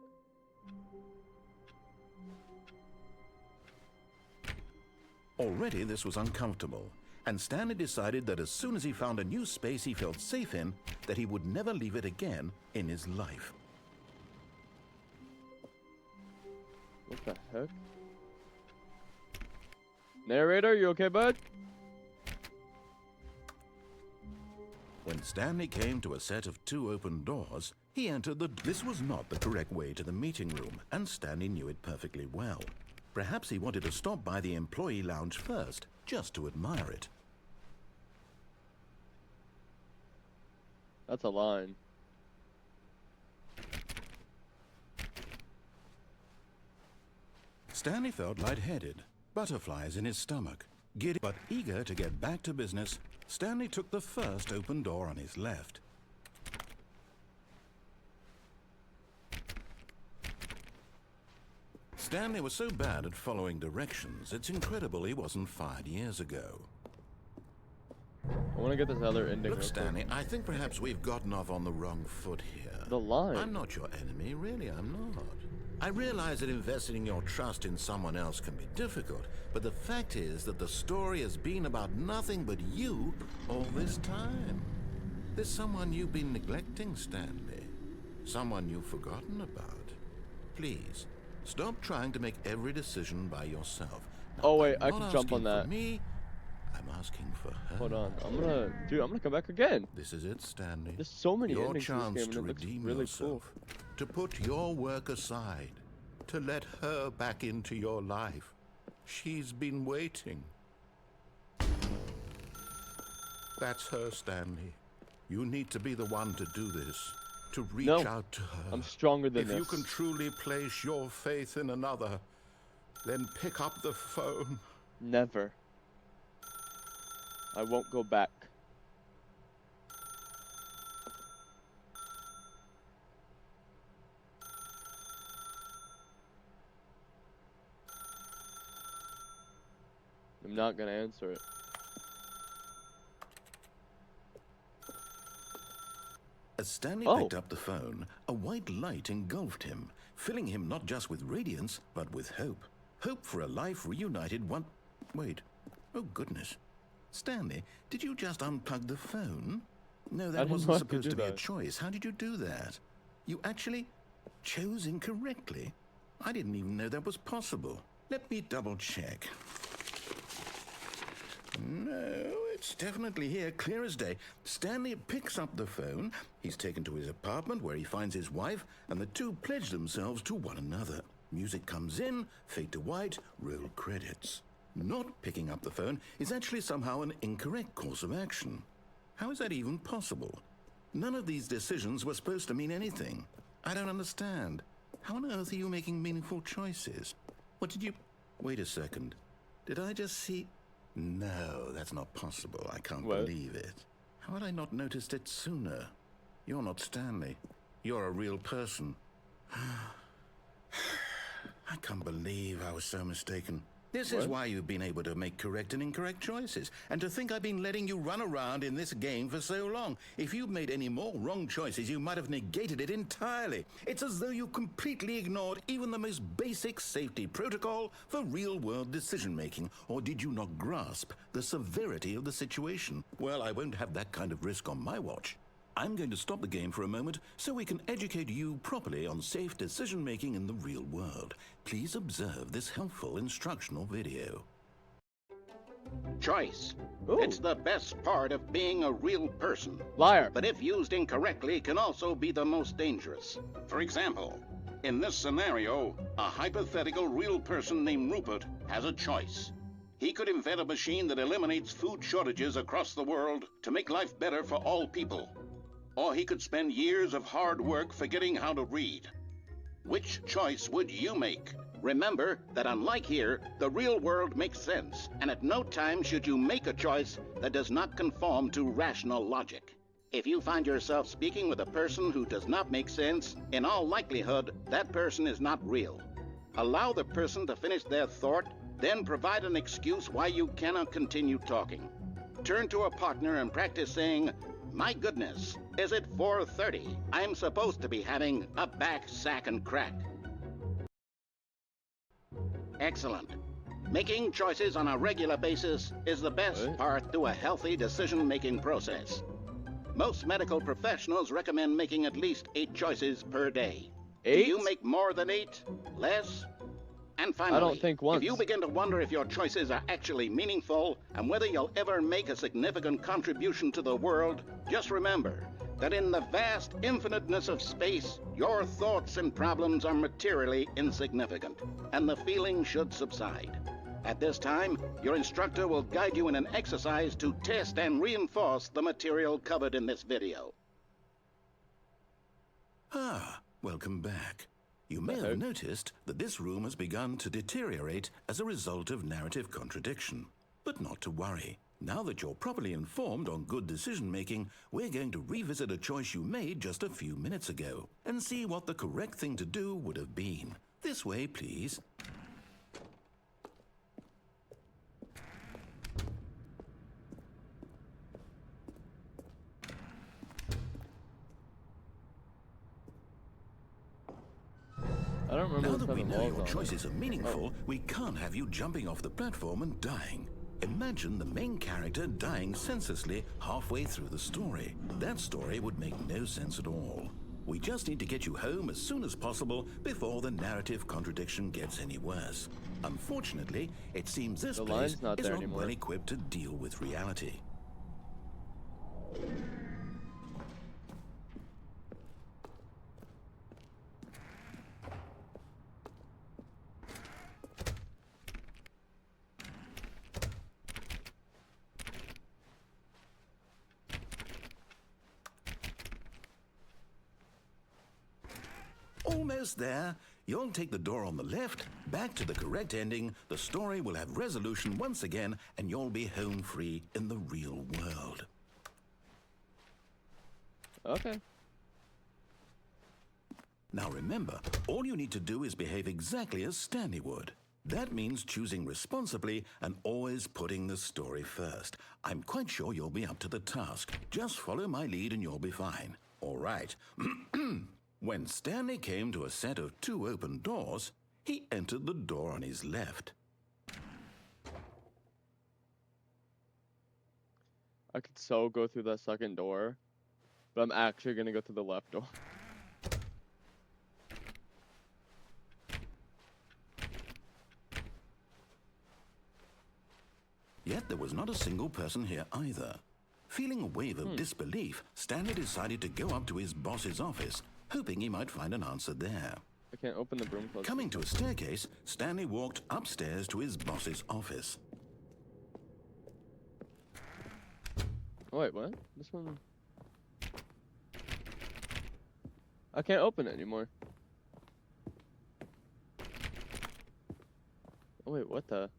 Already this was uncomfortable, and Stanley decided that as soon as he found a new space he felt safe in, that he would never leave it again in his life. What the heck? Narrator, you okay, bud? When Stanley came to a set of 2 open doors, he entered the... This was not the correct way to the meeting room, and Stanley knew it perfectly well. Perhaps he wanted to stop by the employee lounge first, just to admire it. That's a line. Stanley felt lightheaded, butterflies in his stomach. Giddy but eager to get back to business, Stanley took the first open door on his left. Stanley was so bad at following directions, it's incredible he wasn't fired years ago. I want to get this other ending Look, real quick. Stanley, I think perhaps we've gotten off on the wrong foot here. The line. I'm not your enemy, really, I'm not. I realize that investing your trust in someone else can be difficult, but the fact is that the story has been about nothing but you all this time. There's someone you've been neglecting, Stanley. Someone you've forgotten about. Please, stop trying to make every decision by yourself. Now, Oh wait, I'm I not can jump on asking that. for me, I'm asking for her. Hold on. I'm gonna come back again. This is it, Stanley. There's so many Your endings to this chance game, to and it looks redeem really yourself, to put your work aside, to let her back into your life. She's been waiting. That's her, Stanley. You need to be the one to do this, to reach No, out to her. I'm stronger than If this. you can truly place your faith in another, then pick up the phone. Never. I won't go back. I'm not gonna answer it. As Stanley Oh. picked up the phone, a white light engulfed him, filling him not just with radiance, but with hope. Hope for a life reunited one... Wait. Oh, goodness. Stanley, did you just unplug the phone? No, I that didn't wasn't know I could supposed do to be a that. choice. How did you do that? You actually chose incorrectly? I didn't even know that was possible. Let me double check. No, it's definitely here, clear as day. Stanley picks up the phone. He's taken to his apartment where he finds his wife, and the two pledge themselves to one another. Music comes in, fade to white, roll credits. Not picking up the phone is actually somehow an incorrect course of action. How is that even possible? None of these decisions were supposed to mean anything. I don't understand. How on earth are you making meaningful choices? What did you... Wait a second. Did I just see... No, that's not possible. I can't What? believe it. How had I not noticed it sooner? You're not Stanley. You're a real person. I can't believe I was so mistaken. This is What? why you've been able to make correct and incorrect choices. And to think I've been letting you run around in this game for so long. If you'd made any more wrong choices, you might have negated it entirely. It's as though you completely ignored even the most basic safety protocol for real-world decision-making. Or did you not grasp the severity of the situation? Well, I won't have that kind of risk on my watch. I'm going to stop the game for a moment so we can educate you properly on safe decision-making in the real world. Please observe this helpful instructional video. Choice. Ooh. It's the best part of being a real person. Liar. But if used incorrectly, can also be the most dangerous. For example, in this scenario, a hypothetical real person named Rupert has a choice. He could invent a machine that eliminates food shortages across the world to make life better for all people. Or he could spend years of hard work forgetting how to read. Which choice would you make? Remember that unlike here, the real world makes sense, and at no time should you make a choice that does not conform to rational logic. If you find yourself speaking with a person who does not make sense, in all likelihood, that person is not real. Allow the person to finish their thought, then provide an excuse why you cannot continue talking. Turn to a partner and practice saying, "My goodness, is it 4:30? I'm supposed to be having a back, sack, and crack." Excellent. Making choices on a regular basis is the best What? part to a healthy decision-making process. Most medical professionals recommend making at least 8 choices per day. 8? Do you make more than 8? Less? And finally, I don't think once. if you begin to wonder if your choices are actually meaningful and whether you'll ever make a significant contribution to the world, just remember that in the vast infiniteness of space, your thoughts and problems are materially insignificant, and the feeling should subside. At this time, your instructor will guide you in an exercise to test and reinforce the material covered in this video. Ah, welcome back. You may Hello. have noticed that this room has begun to deteriorate as a result of narrative contradiction. But not to worry. Now that you're properly informed on good decision-making, we're going to revisit a choice you made just a few minutes ago and see what the correct thing to do would have been. This way, please. don't remember Now this that we having know walls your on it. choices are meaningful, we can't have you jumping off the platform and dying. Imagine the main character dying senselessly halfway through the story. That story would make no sense at all. We just need to get you home as soon as possible before the narrative contradiction gets any worse. Unfortunately, it seems this The place line's not is there not anymore. well equipped to deal with reality. Almost there. You'll take the door on the left, back to the correct ending, the story will have resolution once again, and you'll be home free in the real world. Okay. Now remember, all you need to do is behave exactly as Stanley would. That means choosing responsibly and always putting the story first. I'm quite sure you'll be up to the task. Just follow my lead and you'll be fine. All right. When Stanley came to a set of 2 open doors, he entered the door on his left. I could so go through that second door, but I'm actually gonna go through the left door. Yet there was not a single person here either. Feeling a wave of disbelief, Stanley decided to go up to his boss's office, hoping he might find an answer there. I can't open the broom closet. Coming to a staircase, Stanley walked upstairs to his boss's office. Oh wait, what? This one... I can't open it anymore. Oh wait, what the...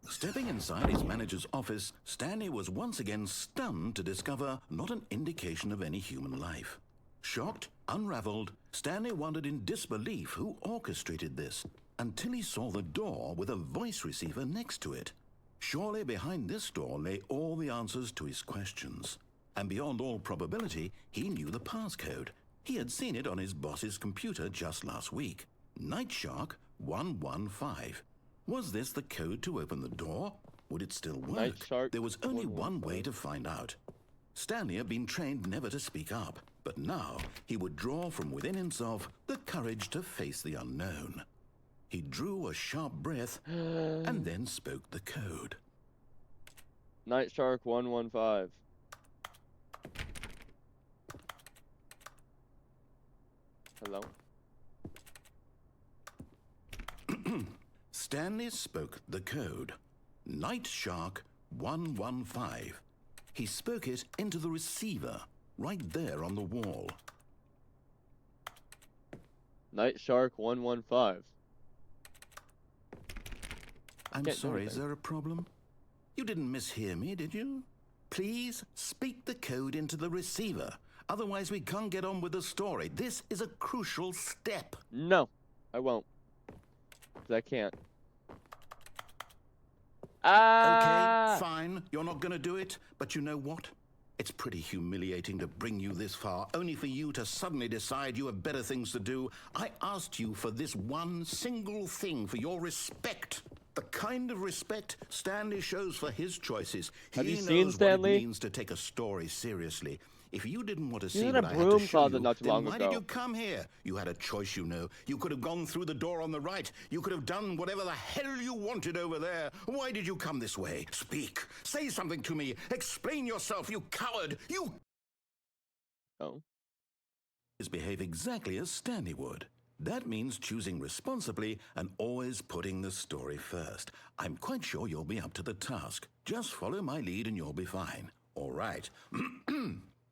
Stepping inside his manager's office, Stanley was once again stunned to discover not an indication of any human life. Shocked, unraveled, Stanley wondered in disbelief who orchestrated this, until he saw the door with a voice receiver next to it. Surely behind this door lay all the answers to his questions. And beyond all probability, he knew the passcode. He had seen it on his boss's computer just last week. Nightshark 115. Was this the code to open the door? Would it still work? Nightshark There was only one 115. way to find out. Stanley had been trained never to speak up, but now he would draw from within himself the courage to face the unknown. He drew a sharp breath and then spoke the code. Nightshark 115. Hello? Stanley spoke the code. Nightshark 115. He spoke it into the receiver, right there on the wall. Nightshark 115. I'm Can't do sorry, is anything. there a problem? You didn't mishear me, did you? Please speak the code into the receiver. Otherwise, we can't get on with the story. This is a crucial step. No, I won't. 'Cause I can't. Ah! Okay, fine. You're not going to do it. But you know what? It's pretty humiliating to bring you this far, only for you to suddenly decide you have better things to do. I asked you for this one single thing, for your respect. The kind of respect Stanley shows for his choices. Have you He seen knows Stanley? what it means to take a story seriously. If you didn't want to He's see in what a I had to broom show closet you, not too then long why ago. did you come here? You had a choice, you know. You could have gone through the door on the right. You could have done whatever the hell you wanted over there. Why did you come this way? Speak. Say something to me. Explain yourself, you coward. You Oh. behave exactly as Stanley would. That means choosing responsibly and always putting the story first. I'm quite sure you'll be up to the task. Just follow my lead and you'll be fine. All right.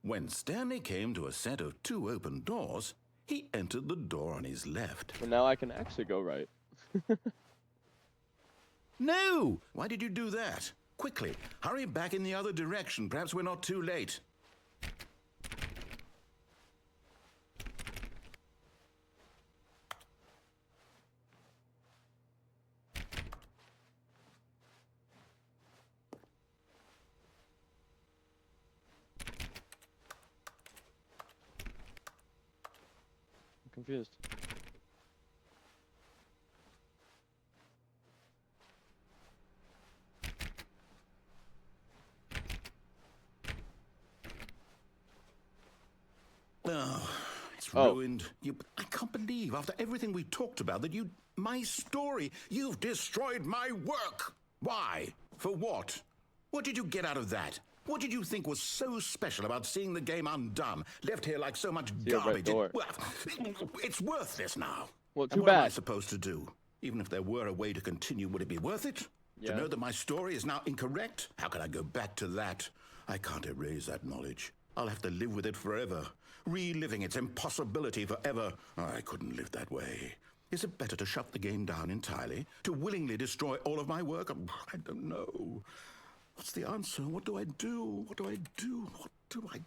When Stanley came to a set of 2 open doors, he entered the door on his left. Well, now I can actually go right. No! Why did you do that? Quickly, hurry back in the other direction. Perhaps we're not too late. I'm confused. It's Oh. ruined. I can't believe, after everything we talked about, that my story, you've destroyed my work. Why? For what? What did you get out of that? What did you think was so special about seeing the game undone, left here like so much See a red garbage? door. Well, it's worthless now. Well, And too what am I bad. supposed to do? Even if there were a way to continue, would it be worth it? Yeah. To know that my story is now incorrect? How can I go back to that? I can't erase that knowledge. I'll have to live with it forever, reliving its impossibility forever. I couldn't live that way. Is it better to shut the game down entirely? To willingly destroy all of my work? I don't know. What's the answer? What do I do? What do I do? What do I...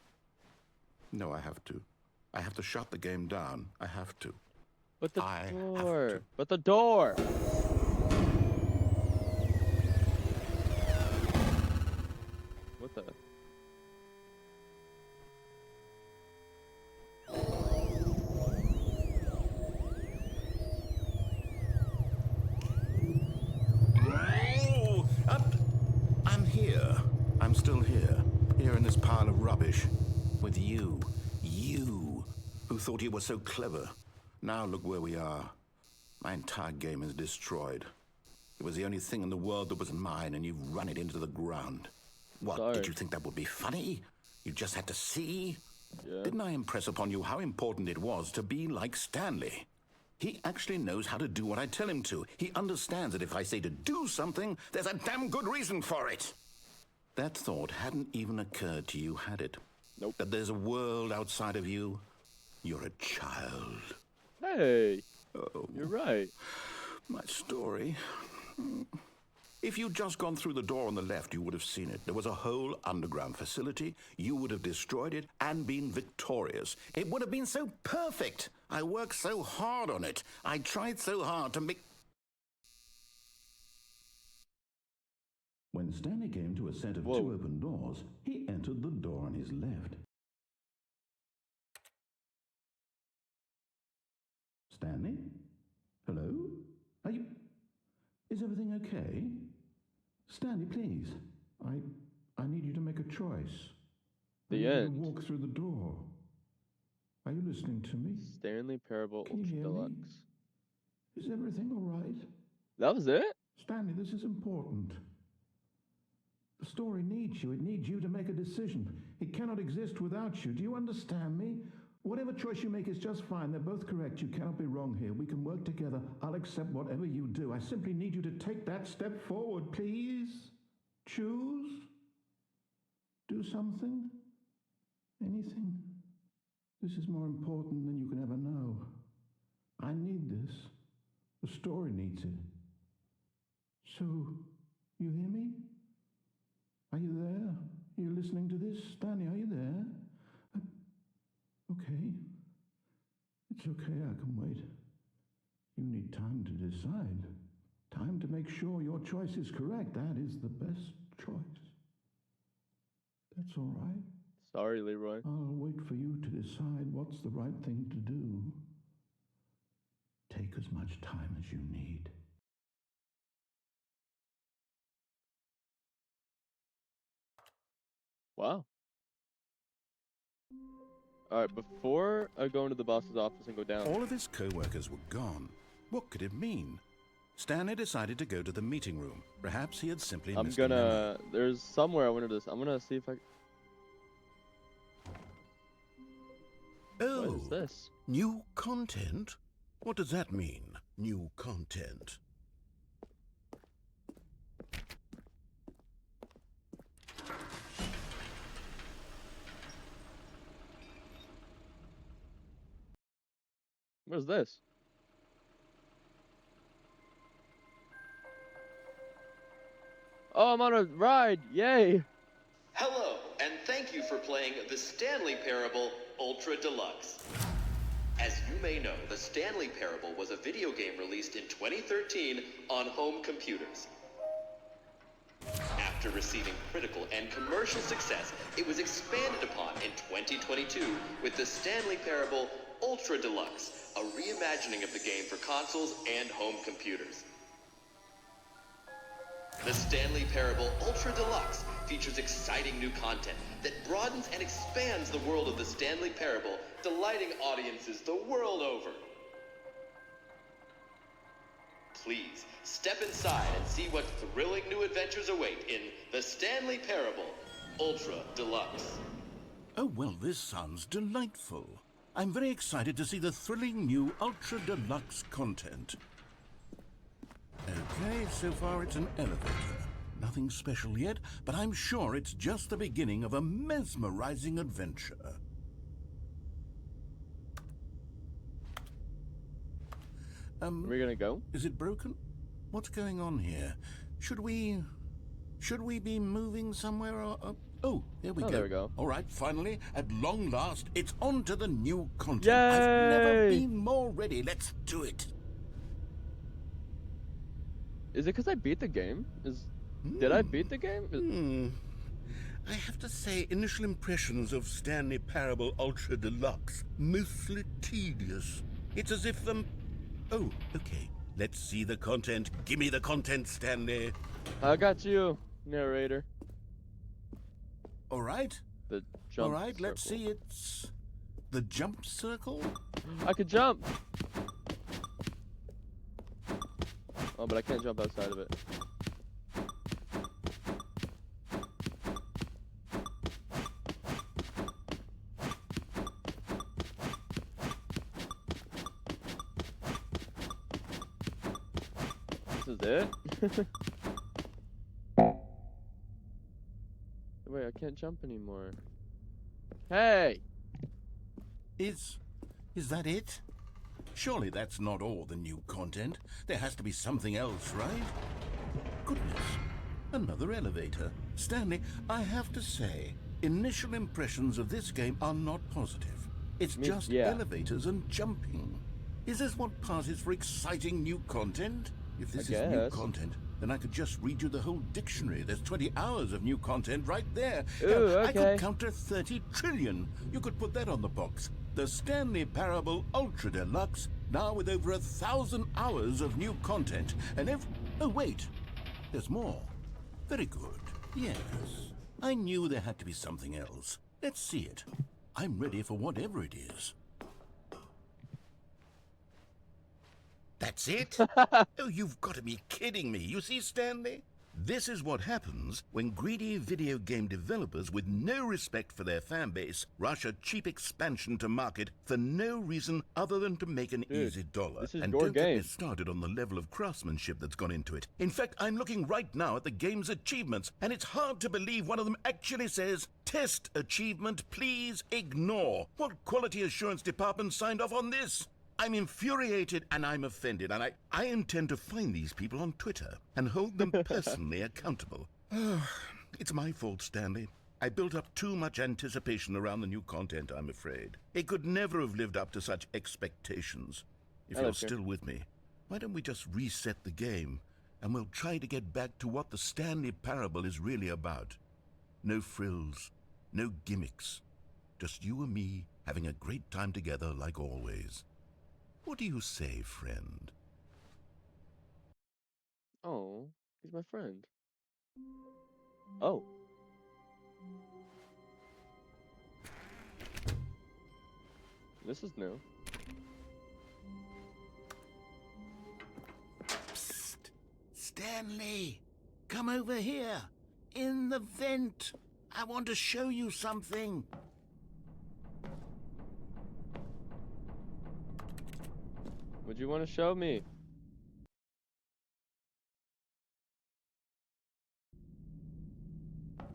No, I have to. I have to shut the game down. I have to. But the I have door. to. But the door. What the? Oh, I'm here. I'm still here. Here in this pile of rubbish. With you. You. Who thought you were so clever. Now look where we are. My entire game is destroyed. It was the only thing in the world that was mine, and you've run it into the ground. What, Sorry. did you think that would be funny? You just had to see? Yeah. Didn't I impress upon you how important it was to be like Stanley? He actually knows how to do what I tell him to. He understands that if I say to do something, there's a damn good reason for it. That thought hadn't even occurred to you, had it? Nope. That there's a world outside of you? You're a child. Hey. Oh, You're right. my story. If you'd just gone through the door on the left, you would have seen it. There was a whole underground facility. You would have destroyed it and been victorious. It would have been so perfect. I worked so hard on it. I tried so hard to make... When Stanley came to a set of Whoa. 2 open doors, he entered the door on his left. Stanley? Hello? Are you... Is everything okay? Stanley, please. I need you to make a choice. The I need you end. to walk through the door. Are you listening to me? Stanley Parable Can you Ultra hear me? Deluxe. Is everything all right? That was it? Stanley, this is important. The story needs you. It needs you to make a decision. It cannot exist without you. Do you understand me? Whatever choice you make is just fine. They're both correct. You cannot be wrong here. We can work together. I'll accept whatever you do. I simply need you to take that step forward, please. Choose. Do something. Anything. This is more important than you can ever know. I need this. The story needs it. So, you hear me? Are you there? Are you listening to this? Stanley, are you there? Okay. It's okay, I can wait. You need time to decide. Time to make sure your choice is correct. That is the best choice. That's all right. Sorry, Leroy. I'll wait for you to decide what's the right thing to do. Take as much time as you need. Wow. Alright, before I go into the boss's office and go down. All of his co-workers were gone. What could it mean? Stanley decided to go to the meeting room. Perhaps he had simply I'm missed a memo. gonna... There's somewhere I wanted to... I'm gonna see if I... Oh, What is this? new content? What does that mean, new content? What is this? Oh, I'm on a ride! Yay! Hello, and thank you for playing the Stanley Parable Ultra Deluxe. As you may know, the Stanley Parable was a video game released in 2013 on home computers. After receiving critical and commercial success, it was expanded upon in 2022 with the Stanley Parable Ultra Deluxe, a reimagining of the game for consoles and home computers. The Stanley Parable Ultra Deluxe features exciting new content that broadens and expands the world of the Stanley Parable, delighting audiences the world over. Please step inside and see what thrilling new adventures await in The Stanley Parable Ultra Deluxe. Oh, well, this sounds delightful. I'm very excited to see the thrilling new Ultra Deluxe content. Okay, so far it's an elevator. Nothing special yet, but I'm sure it's just the beginning of a mesmerizing adventure. Are we gonna go? Is it broken? What's going on here? Should we be moving somewhere or... Oh, there we go. There we go. All right, finally, at long last, it's on to the new content. Yay! I've never been more ready. Let's do it. Is it because I beat the game? Did I beat the game? I have to say, initial impressions of Stanley Parable Ultra Deluxe, mostly tedious. It's as if, Oh, okay. Let's see the content. Give me the content, Stanley. I got you, narrator. All right. The jump. All right, let's circle. see. It's the jump circle. I could jump. Oh, but I can't jump outside of it. This is it? Wait, I can't jump anymore. Hey! Is that it? Surely that's not all the new content. There has to be something else, right? Goodness, another elevator. Stanley, I have to say, initial impressions of this game are not positive. It's just elevators and jumping. Is this what passes for exciting new content? If this is new content, then I could just read you the whole dictionary. There's 20 hours of new content right there. Ooh, Hell, I okay. could count to 30 trillion. You could put that on the box. The Stanley Parable Ultra Deluxe, now with over 1,000 hours of new content. And oh, wait. There's more. Very good. Yes. I knew there had to be something else. Let's see it. I'm ready for whatever it is. That's it? Oh, you've got to be kidding me. You see, Stanley? This is what happens when greedy video game developers with no respect for their fan base rush a cheap expansion to market for no reason other than to make an easy dollar. This is And your don't get me game. started on the level of craftsmanship that's gone into it. In fact, I'm looking right now at the game's achievements, and it's hard to believe one of them actually says, "Test achievement, please ignore." What quality assurance department signed off on this? I'm infuriated and I'm offended, and I intend to find these people on Twitter and hold them personally accountable. It's my fault, Stanley. I built up too much anticipation around the new content, I'm afraid. It could never have lived up to such expectations. If you're still with me, why don't we just reset the game and we'll try to get back to what the Stanley Parable is really about. No frills, no gimmicks. Just you and me having a great time together like always. What do you say, friend? Oh, he's my friend. Oh. This is new. Psst! Stanley! Come over here! In the vent! I want to show you something! What'd you want to show me?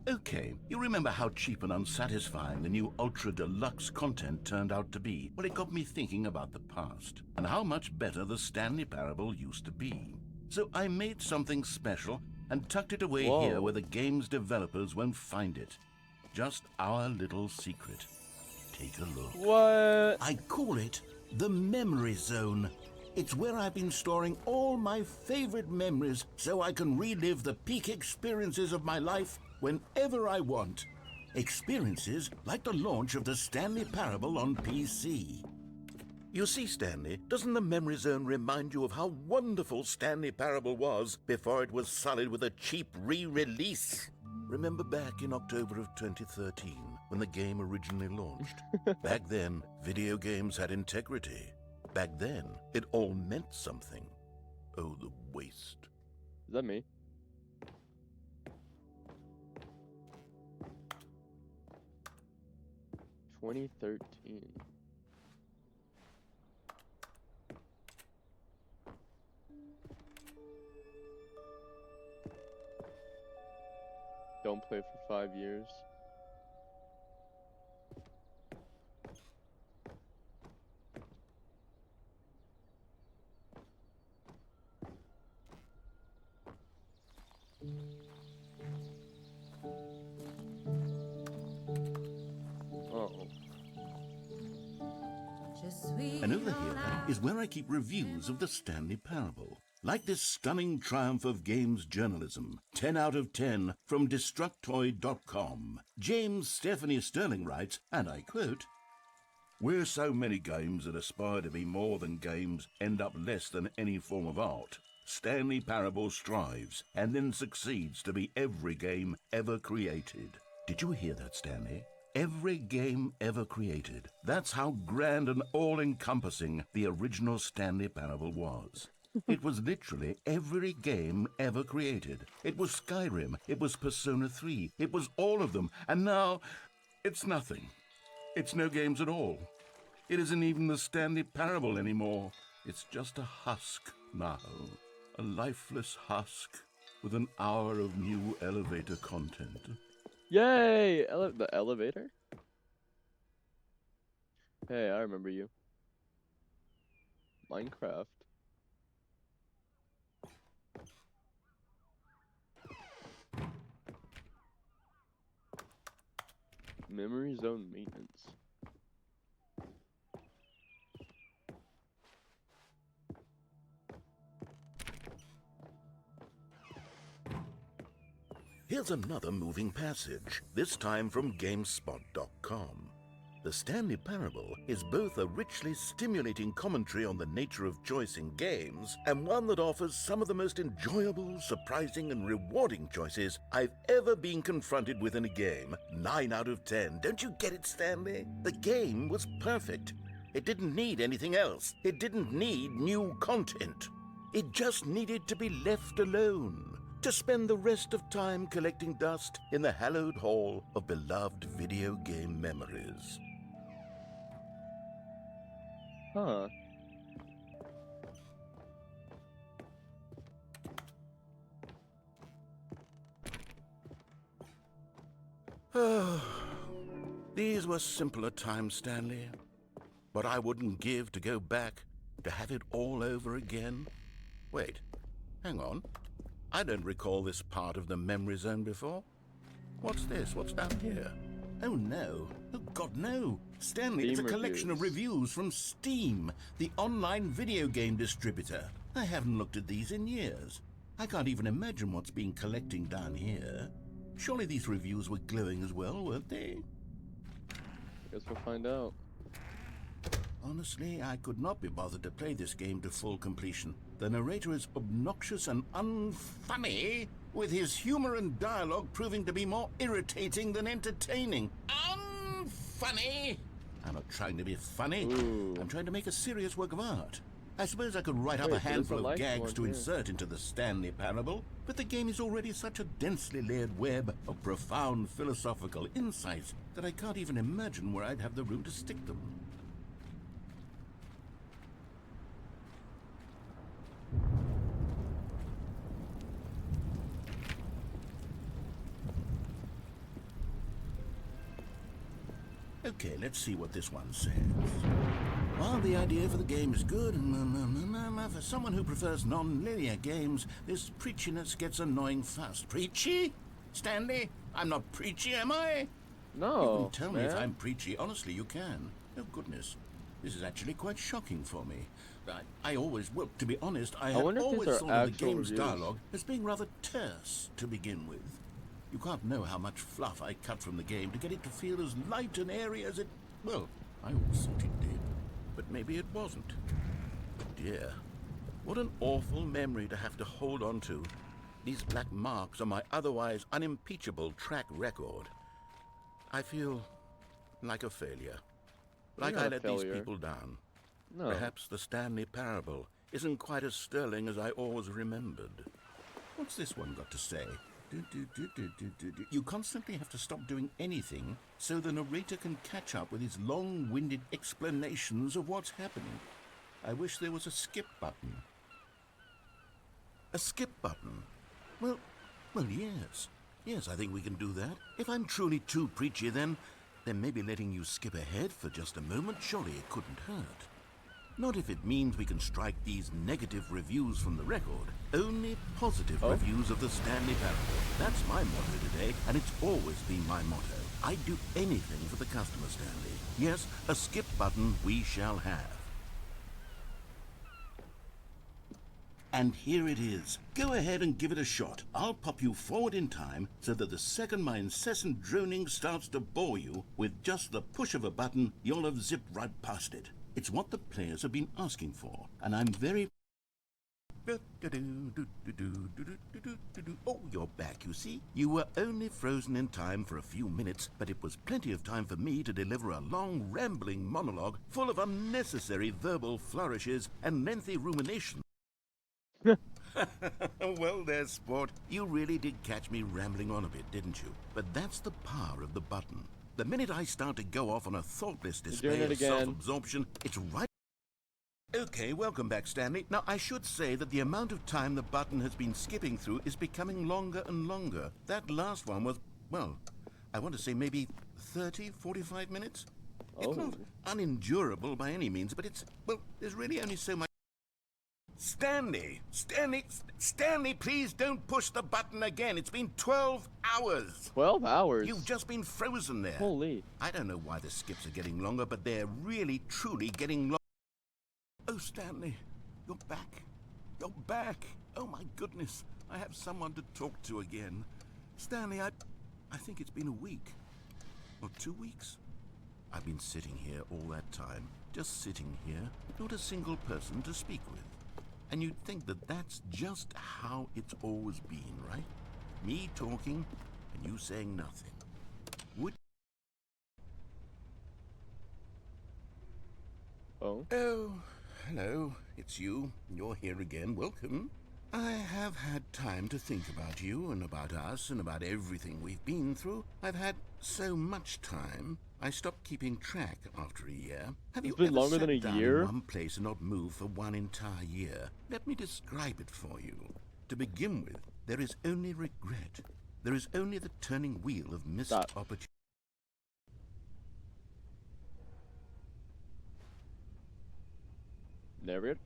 Okay, you remember how cheap and unsatisfying the new Ultra Deluxe content turned out to be? Well, it got me thinking about the past, and how much better the Stanley Parable used to be. So I made something special and tucked it away here where the game's developers won't find it. Just our little secret. Take a look. What? I call it the Memory Zone. It's where I've been storing all my favorite memories so I can relive the peak experiences of my life whenever I want. Experiences like the launch of the Stanley Parable on PC. You see, Stanley, doesn't the memory zone remind you of how wonderful Stanley Parable was before it was sullied with a cheap re-release? Remember back in October of 2013, when the game originally launched? Back then, video games had integrity. Back then, it all meant something. Oh, the waste. Is that me? "2013. Don't play for 5 years. Oh. And over here is where I keep reviews of the Stanley Parable. Like this stunning triumph of games journalism, 10 out of 10 from Destructoid.com. James Stephanie Sterling writes, and I quote, "Where so many games that aspire to be more than games end up less than any form of art, Stanley Parable strives and then succeeds to be every game ever created." Did you hear that, Stanley? Every game ever created. That's how grand and all-encompassing the original Stanley Parable was. It was literally every game ever created. It was Skyrim, it was Persona 3, it was all of them, and now it's nothing. It's no games at all. It isn't even the Stanley Parable anymore. It's just a husk now. A lifeless husk with an hour of new elevator content. Yay! The elevator? Hey, I remember you. Minecraft. Memory zone maintenance. Here's another moving passage, this time from GameSpot.com. The Stanley Parable is both a richly stimulating commentary on the nature of choice in games, and one that offers some of the most enjoyable, surprising, and rewarding choices I've ever been confronted with in a game. 9 out of 10. Don't you get it, Stanley? The game was perfect. It didn't need anything else. It didn't need new content. It just needed to be left alone, to spend the rest of time collecting dust in the hallowed hall of beloved video game memories. Huh. These were simpler times, Stanley. But I wouldn't give to go back, to have it all over again. Wait, hang on. I don't recall this part of the memory zone before. What's this? What's down here? Oh no. Oh God, no. Stanley, it's a Steam collection of reviews from Steam, the online video game distributor. I haven't looked at these in years. I can't even imagine what's been collecting down here. Surely these reviews were glowing as well, weren't they? Guess we'll find out. Honestly, I could not be bothered to play this game to full completion. The narrator is obnoxious and unfunny, with his humor and dialogue proving to be more irritating than entertaining. Unfunny! I'm not trying to be funny. Ooh. I'm trying to make a serious work of art. I suppose I could write up Wait, a but there's handful a of light gags one to here. insert into the Stanley Parable, but the game is already such a densely layered web of profound philosophical insights that I can't even imagine where I'd have the room to stick them. Okay, let's see what this one says. While the idea for the game is good, for someone who prefers non-linear games, this preachiness gets annoying fast. Preachy? Stanley? I'm not preachy, am I? No. You can tell me if man. I'm preachy. Honestly, you can. Oh, goodness. This is actually quite shocking for me. I always, well, to be honest, I have wonder if these always are thought of the actual game's reviews. dialogue as being rather terse to begin with. You can't know how much fluff I cut from the game to get it to feel as light and airy as it... Well, I always thought it did. but maybe it wasn't. Dear, what an awful memory to have to hold on to. These black marks on my otherwise unimpeachable track record. I feel like a failure. Like You're I not a let these failure. people down. No. Perhaps the Stanley Parable isn't quite as sterling as I always remembered. What's this one got to say? You constantly have to stop doing anything so the narrator can catch up with his long-winded explanations of what's happening. I wish there was a skip button. A skip button? Well, yes. Yes, I think we can do that. If I'm truly too preachy, then maybe letting you skip ahead for just a moment, surely it couldn't hurt. Not if it means we can strike these negative reviews from the record. Only positive reviews of the Stanley Parable. That's my motto today, and it's always been my motto. I'd do anything for the customer, Stanley. Yes, a skip button we shall have. And here it is. Go ahead and give it a shot. I'll pop you forward in time so that the second my incessant droning starts to bore you, with just the push of a button, you'll have zipped right past it. It's what the players have been asking for, and I'm very... Oh, you're back, you see. You were only frozen in time for a few minutes, but it was plenty of time for me to deliver a long, rambling monologue full of unnecessary verbal flourishes and lengthy ruminations. Well, there's sport. You really did catch me rambling on a bit, didn't you? But that's the power of the button. The minute I start to go off on a thoughtless display of self-absorption, it's right... Okay, welcome back, Stanley. Now, I should say that the amount of time the button has been skipping through is becoming longer and longer. That last one was, well, I want to say maybe 30, 45 minutes? It's not unendurable by any means, but it's, well, there's really only so much... Stanley, please don't push the button again. It's been 12 hours. 12 hours? You've just been frozen there. Holy. I don't know why the skips are getting longer, but they're really, truly getting longer. Oh, Stanley, you're back. You're back. Oh, my goodness. I have someone to talk to again. Stanley, I think it's been a week. Or 2 weeks. I've been sitting here all that time. Just sitting here. Not a single person to speak with. And you'd think that that's just how it's always been, right? Me talking, and you saying nothing. Would... Oh, hello. It's you. You're here again. Welcome. I have had time to think about you and about us and about everything we've been through. I've had so much time, I stopped keeping track after a year. Have you been ever longer sat than a down year? in one place and not moved for one entire year? Let me describe it for you. To begin with, there is only regret. There is only the turning wheel of missed opportunity. narrator?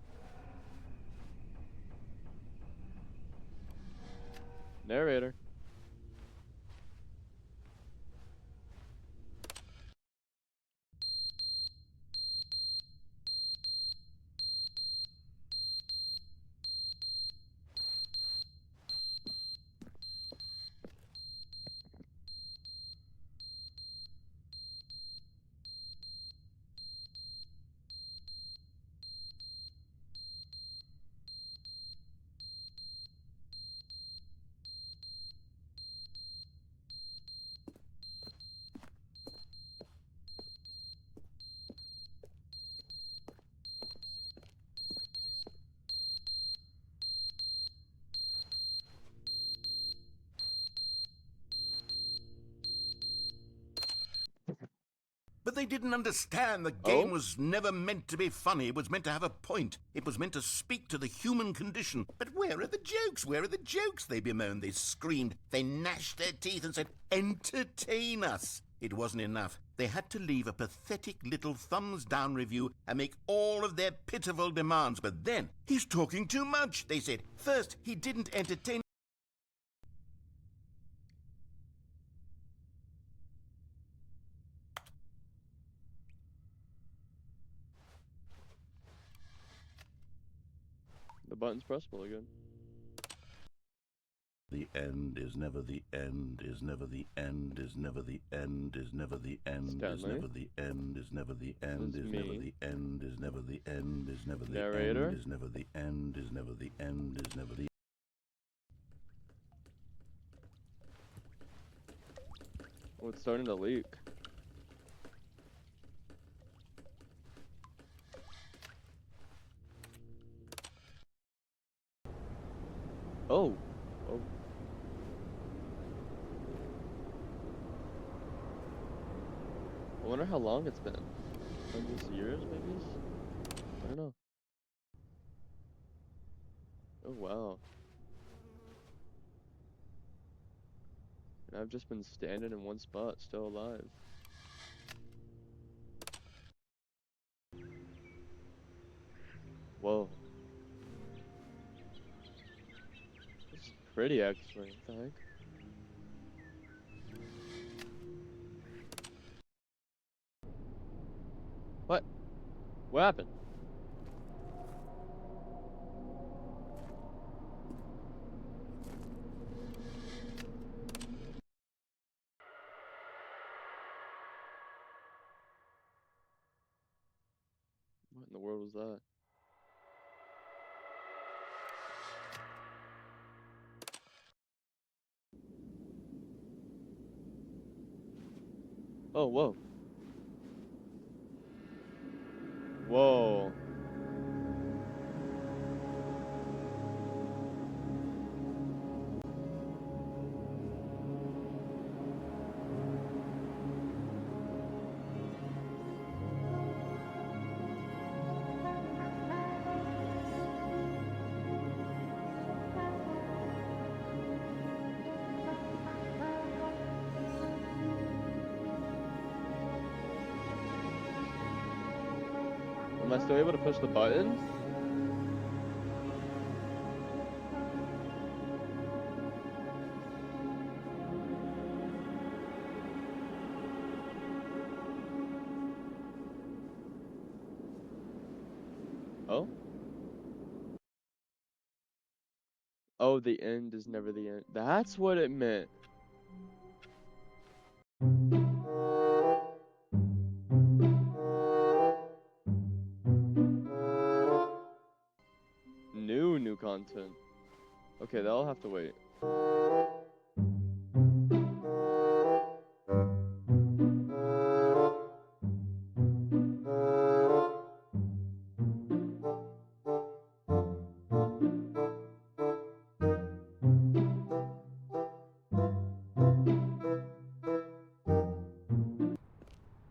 Narrator. But they didn't understand the game was never meant to be funny. It was meant to have a point. It was meant to speak to the human condition. But where are the jokes? Where are the jokes? They bemoaned, they screamed, they gnashed their teeth and said, entertain us. It wasn't enough. They had to leave a pathetic little thumbs-down review and make all of their pitiful demands. But then, he's talking too much, they said. First, he didn't entertain... The button's pressable again. The end is never the end, is never the end, is never the end, is never the end, is Stanley. never the end, is never the end, This is is never me. the end, is never the end, is never the Narrator. end, is never the end, is never the end, is never the Oh, it's starting to leak. Oh. Oh. I wonder how long it's been. Hundreds of years, maybe? I don't know. Oh, wow. And I've just been standing in one spot, still alive. Whoa. This is pretty, actually. What the heck? What? What happened? What in the world was that? Oh, whoa. Whoa. Am I still able to push the button? Oh? Oh, the end is never the end. That's what it meant. New content. Okay, that'll have to wait.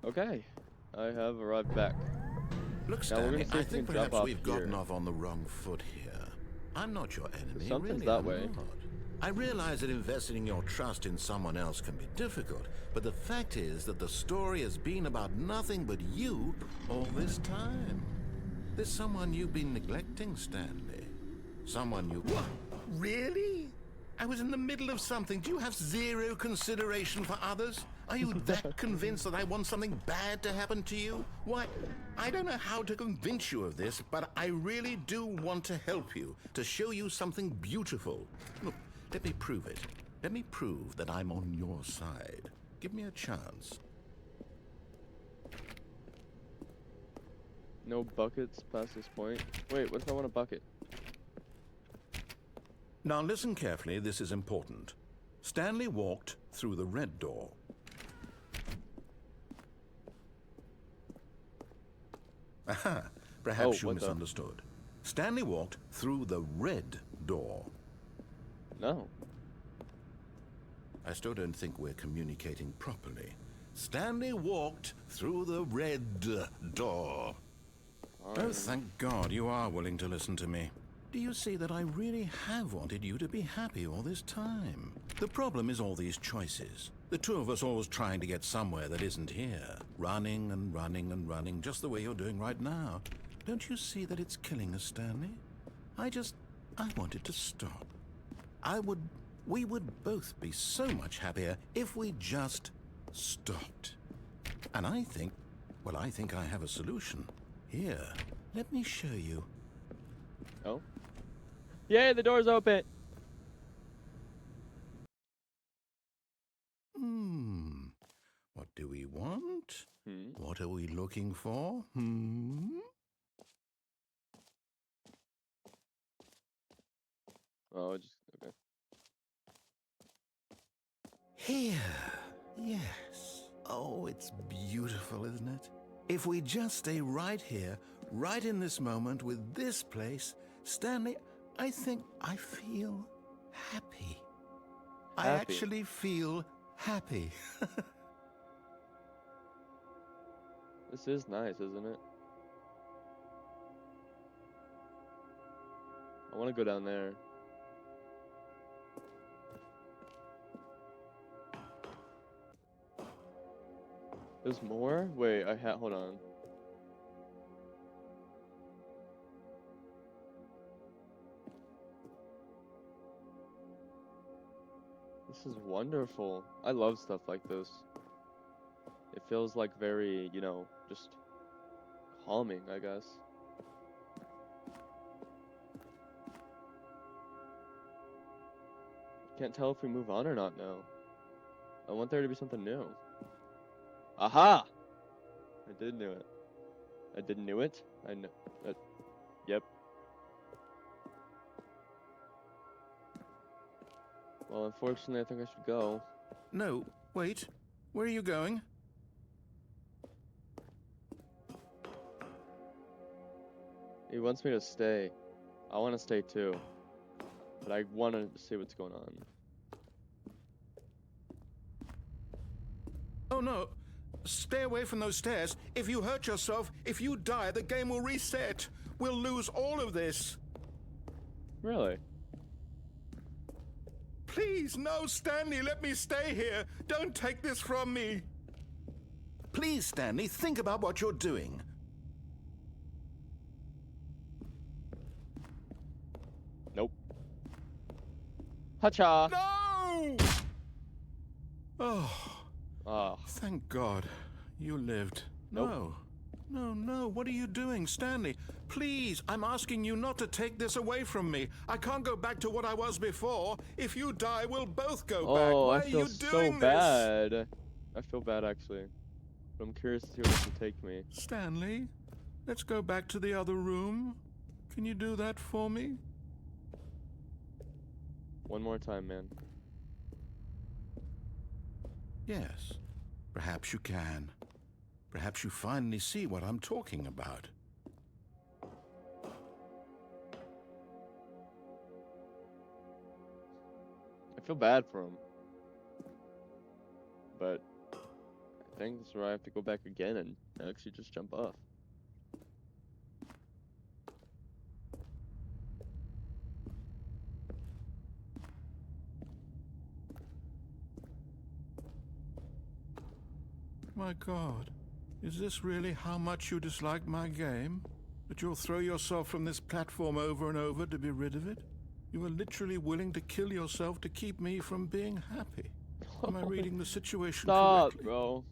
Okay, I have arrived back. Look, Now we're Stanley, gonna see I if we think can jump perhaps off we've gotten here. off on the wrong foot here. I'm not your enemy, Something's really, that I'm way. not. I realize that investing your trust in someone else can be difficult, but the fact is that the story has been about nothing but you all this time. There's someone you've been neglecting, Stanley. Someone you... What? Really? I was in the middle of something. Do you have zero consideration for others? Are you that convinced that I want something bad to happen to you? Why, I don't know how to convince you of this, but I really do want to help you, to show you something beautiful. Look, let me prove it. Let me prove that I'm on your side. Give me a chance. No buckets past this point. Wait, what if I want a bucket? Now listen carefully, this is important. Stanley walked through the red door. Aha, perhaps you what the- misunderstood. Stanley walked through the red door. No. I still don't think we're communicating properly. Stanley walked through the red door. Oh, thank God you are willing to listen to me. Do you see that I really have wanted you to be happy all this time? The problem is all these choices. The two of us always trying to get somewhere that isn't here. Running and running and running, just the way you're doing right now. Don't you see that it's killing us, Stanley? I wanted to stop. We would both be so much happier if we just stopped. And I think I have a solution. Here, let me show you. Oh. Yay, the door's open. What are we looking for? Oh, just okay. Here. Yes. Oh, it's beautiful, isn't it? If we just stay right here, right in this moment with this place, Stanley, I think I feel happy. I Happy. actually feel happy. This is nice, isn't it? I want to go down there. There's more? Wait, hold on. This is wonderful. I love stuff like this. It feels like very, you know, just calming, I guess. Can't tell if we move on or not now. I want there to be something new. Aha! I did knew it. I didn't knew it. I know. Yep. Well, unfortunately, I think I should go. No, wait. Where are you going? He wants me to stay. I want to stay too. But I want to see what's going on. Oh no. Stay away from those stairs. If you hurt yourself, if you die, the game will reset. We'll lose all of this. Really? Please, no, Stanley, let me stay here. Don't take this from me. Please, Stanley, think about what you're doing. Nope. Hacha! No! Oh, Ah, thank God. You lived. Nope. No, what are you doing, Stanley? Please, I'm asking you not to take this away from me. I can't go back to what I was before. If you die, we'll both go back. oh, Why I are feel you so doing this? bad. I feel bad actually. But I'm curious to see where this will take me. Stanley, let's go back to the other room. Can you do that for me? One more time, man. Yes, perhaps you can. Perhaps you finally see what I'm talking about. I feel bad for him. But I think this is where I have to go back again and actually just jump off. My God, is this really how much you dislike my game? That you'll throw yourself from this platform over and over to be rid of it? You are literally willing to kill yourself to keep me from being happy. Am I reading the situation Stop, correctly? bro.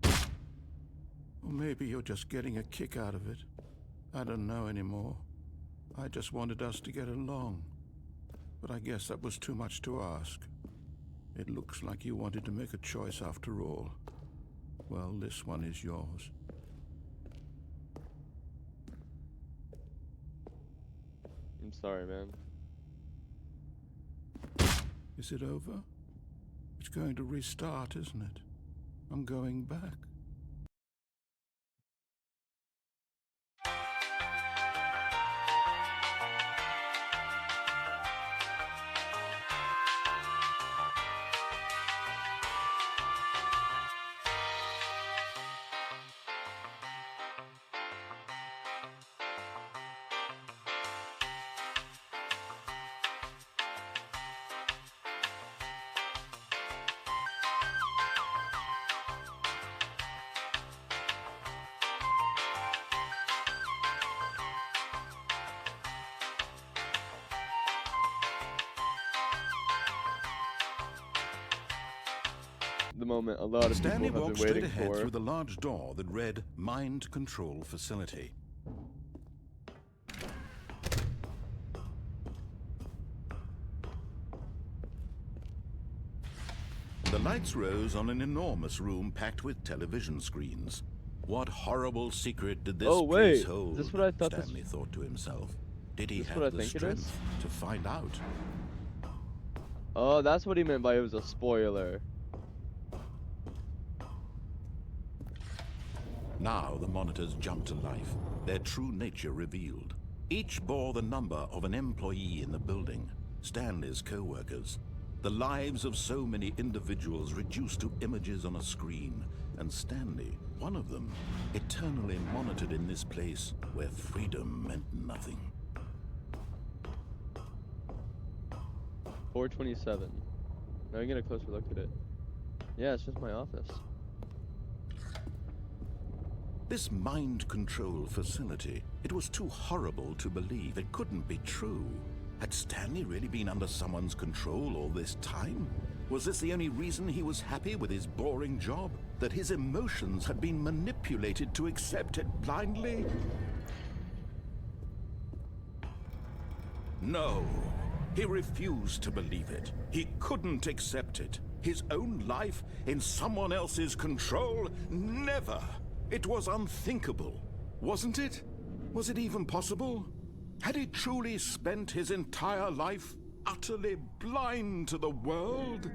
Or maybe you're just getting a kick out of it. I don't know anymore. I just wanted us to get along. But I guess that was too much to ask. It looks like you wanted to make a choice after all. Well, this one is yours. I'm sorry, man. Is it over? It's going to restart, isn't it? I'm going back. The moment a lot of Stanley people have walked been straight waiting ahead for. through the large door that read Mind Control Facility. The lights rose on an enormous room packed with television screens. What horrible secret did this Oh, place wait. hold? Is this what I thought this- Stanley thought to himself. Did he Is this have what I the think it is? strength to find out? Oh, that's what he meant by it was a spoiler. Now the monitors jumped to life, their true nature revealed. Each bore the number of an employee in the building, Stanley's co-workers. The lives of so many individuals reduced to images on a screen, and Stanley, one of them, eternally monitored in this place where freedom meant nothing. 427. Now we get a closer look at it. Yeah, it's just my office. This mind control facility, it was too horrible to believe. It couldn't be true. Had Stanley really been under someone's control all this time? Was this the only reason he was happy with his boring job? That his emotions had been manipulated to accept it blindly? No. He refused to believe it. He couldn't accept it. His own life in someone else's control? Never! It was unthinkable, wasn't it? Was it even possible? Had he truly spent his entire life utterly blind to the world?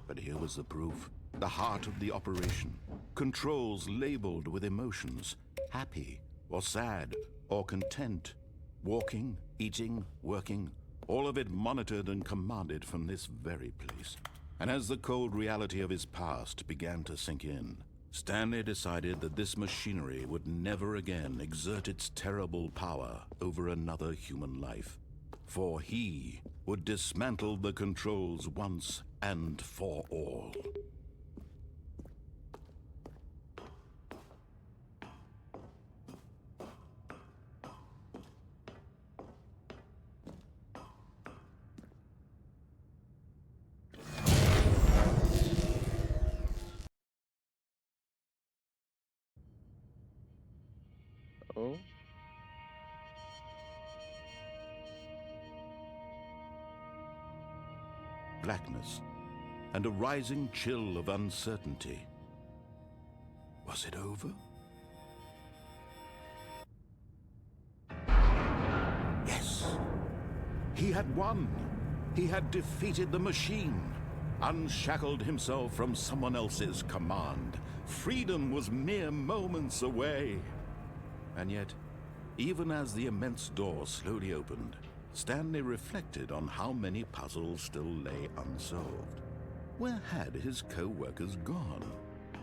But here was the proof. The heart of the operation. Controls labeled with emotions. Happy, or sad, or content. Walking, eating, working. All of it monitored and commanded from this very place. And as the cold reality of his past began to sink in, Stanley decided that this machinery would never again exert its terrible power over another human life. For he would dismantle the controls once and for all. Oh? Blackness and a rising chill of uncertainty. Was it over? Yes. He had won. He had defeated the machine, unshackled himself from someone else's command. Freedom was mere moments away. And yet, even as the immense door slowly opened, Stanley reflected on how many puzzles still lay unsolved. Where had his co-workers gone?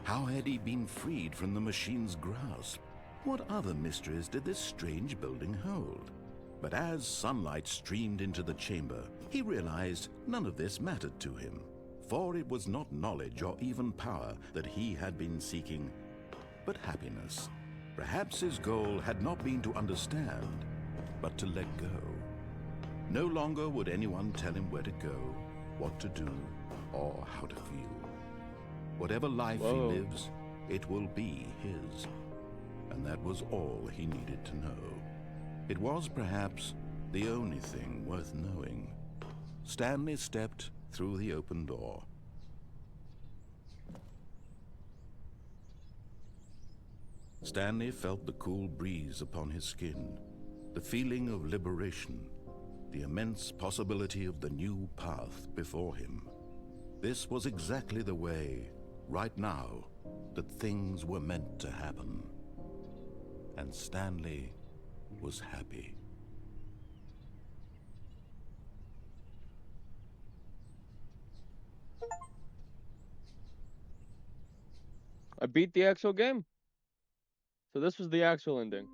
How had he been freed from the machine's grasp? What other mysteries did this strange building hold? But as sunlight streamed into the chamber, he realized none of this mattered to him. For it was not knowledge or even power that he had been seeking, but happiness. Perhaps his goal had not been to understand, but to let go. No longer would anyone tell him where to go, what to do, or how to feel. Whatever life he lives, it will be his. And that was all he needed to know. It was perhaps the only thing worth knowing. Stanley stepped through the open door. Stanley felt the cool breeze upon his skin, the feeling of liberation, the immense possibility of the new path before him. This was exactly the way, right now, that things were meant to happen. And Stanley was happy. I beat the actual game. So this was the actual ending.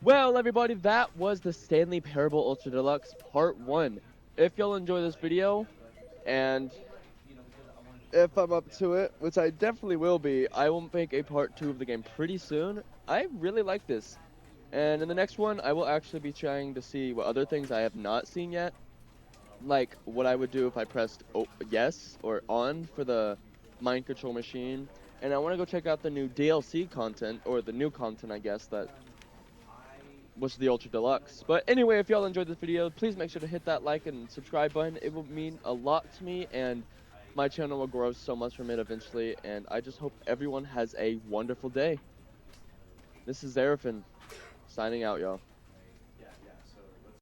Well, everybody, that was the Stanley Parable Ultra Deluxe Part 1. If y'all enjoy this video, and if I'm up to it, which I definitely will be, I will make a Part 2 of the game pretty soon. I really like this. And in the next one, I will actually be trying to see what other things I have not seen yet. Like what I would do if I pressed yes or on for the mind control machine. And I want to go check out the new DLC content, or the new content, I guess, that was the Ultra Deluxe. But anyway, if y'all enjoyed this video, please make sure to hit that like and subscribe button. It will mean a lot to me, and my channel will grow so much from it eventually. And I just hope everyone has a wonderful day. This is Zarafin, signing out, y'all.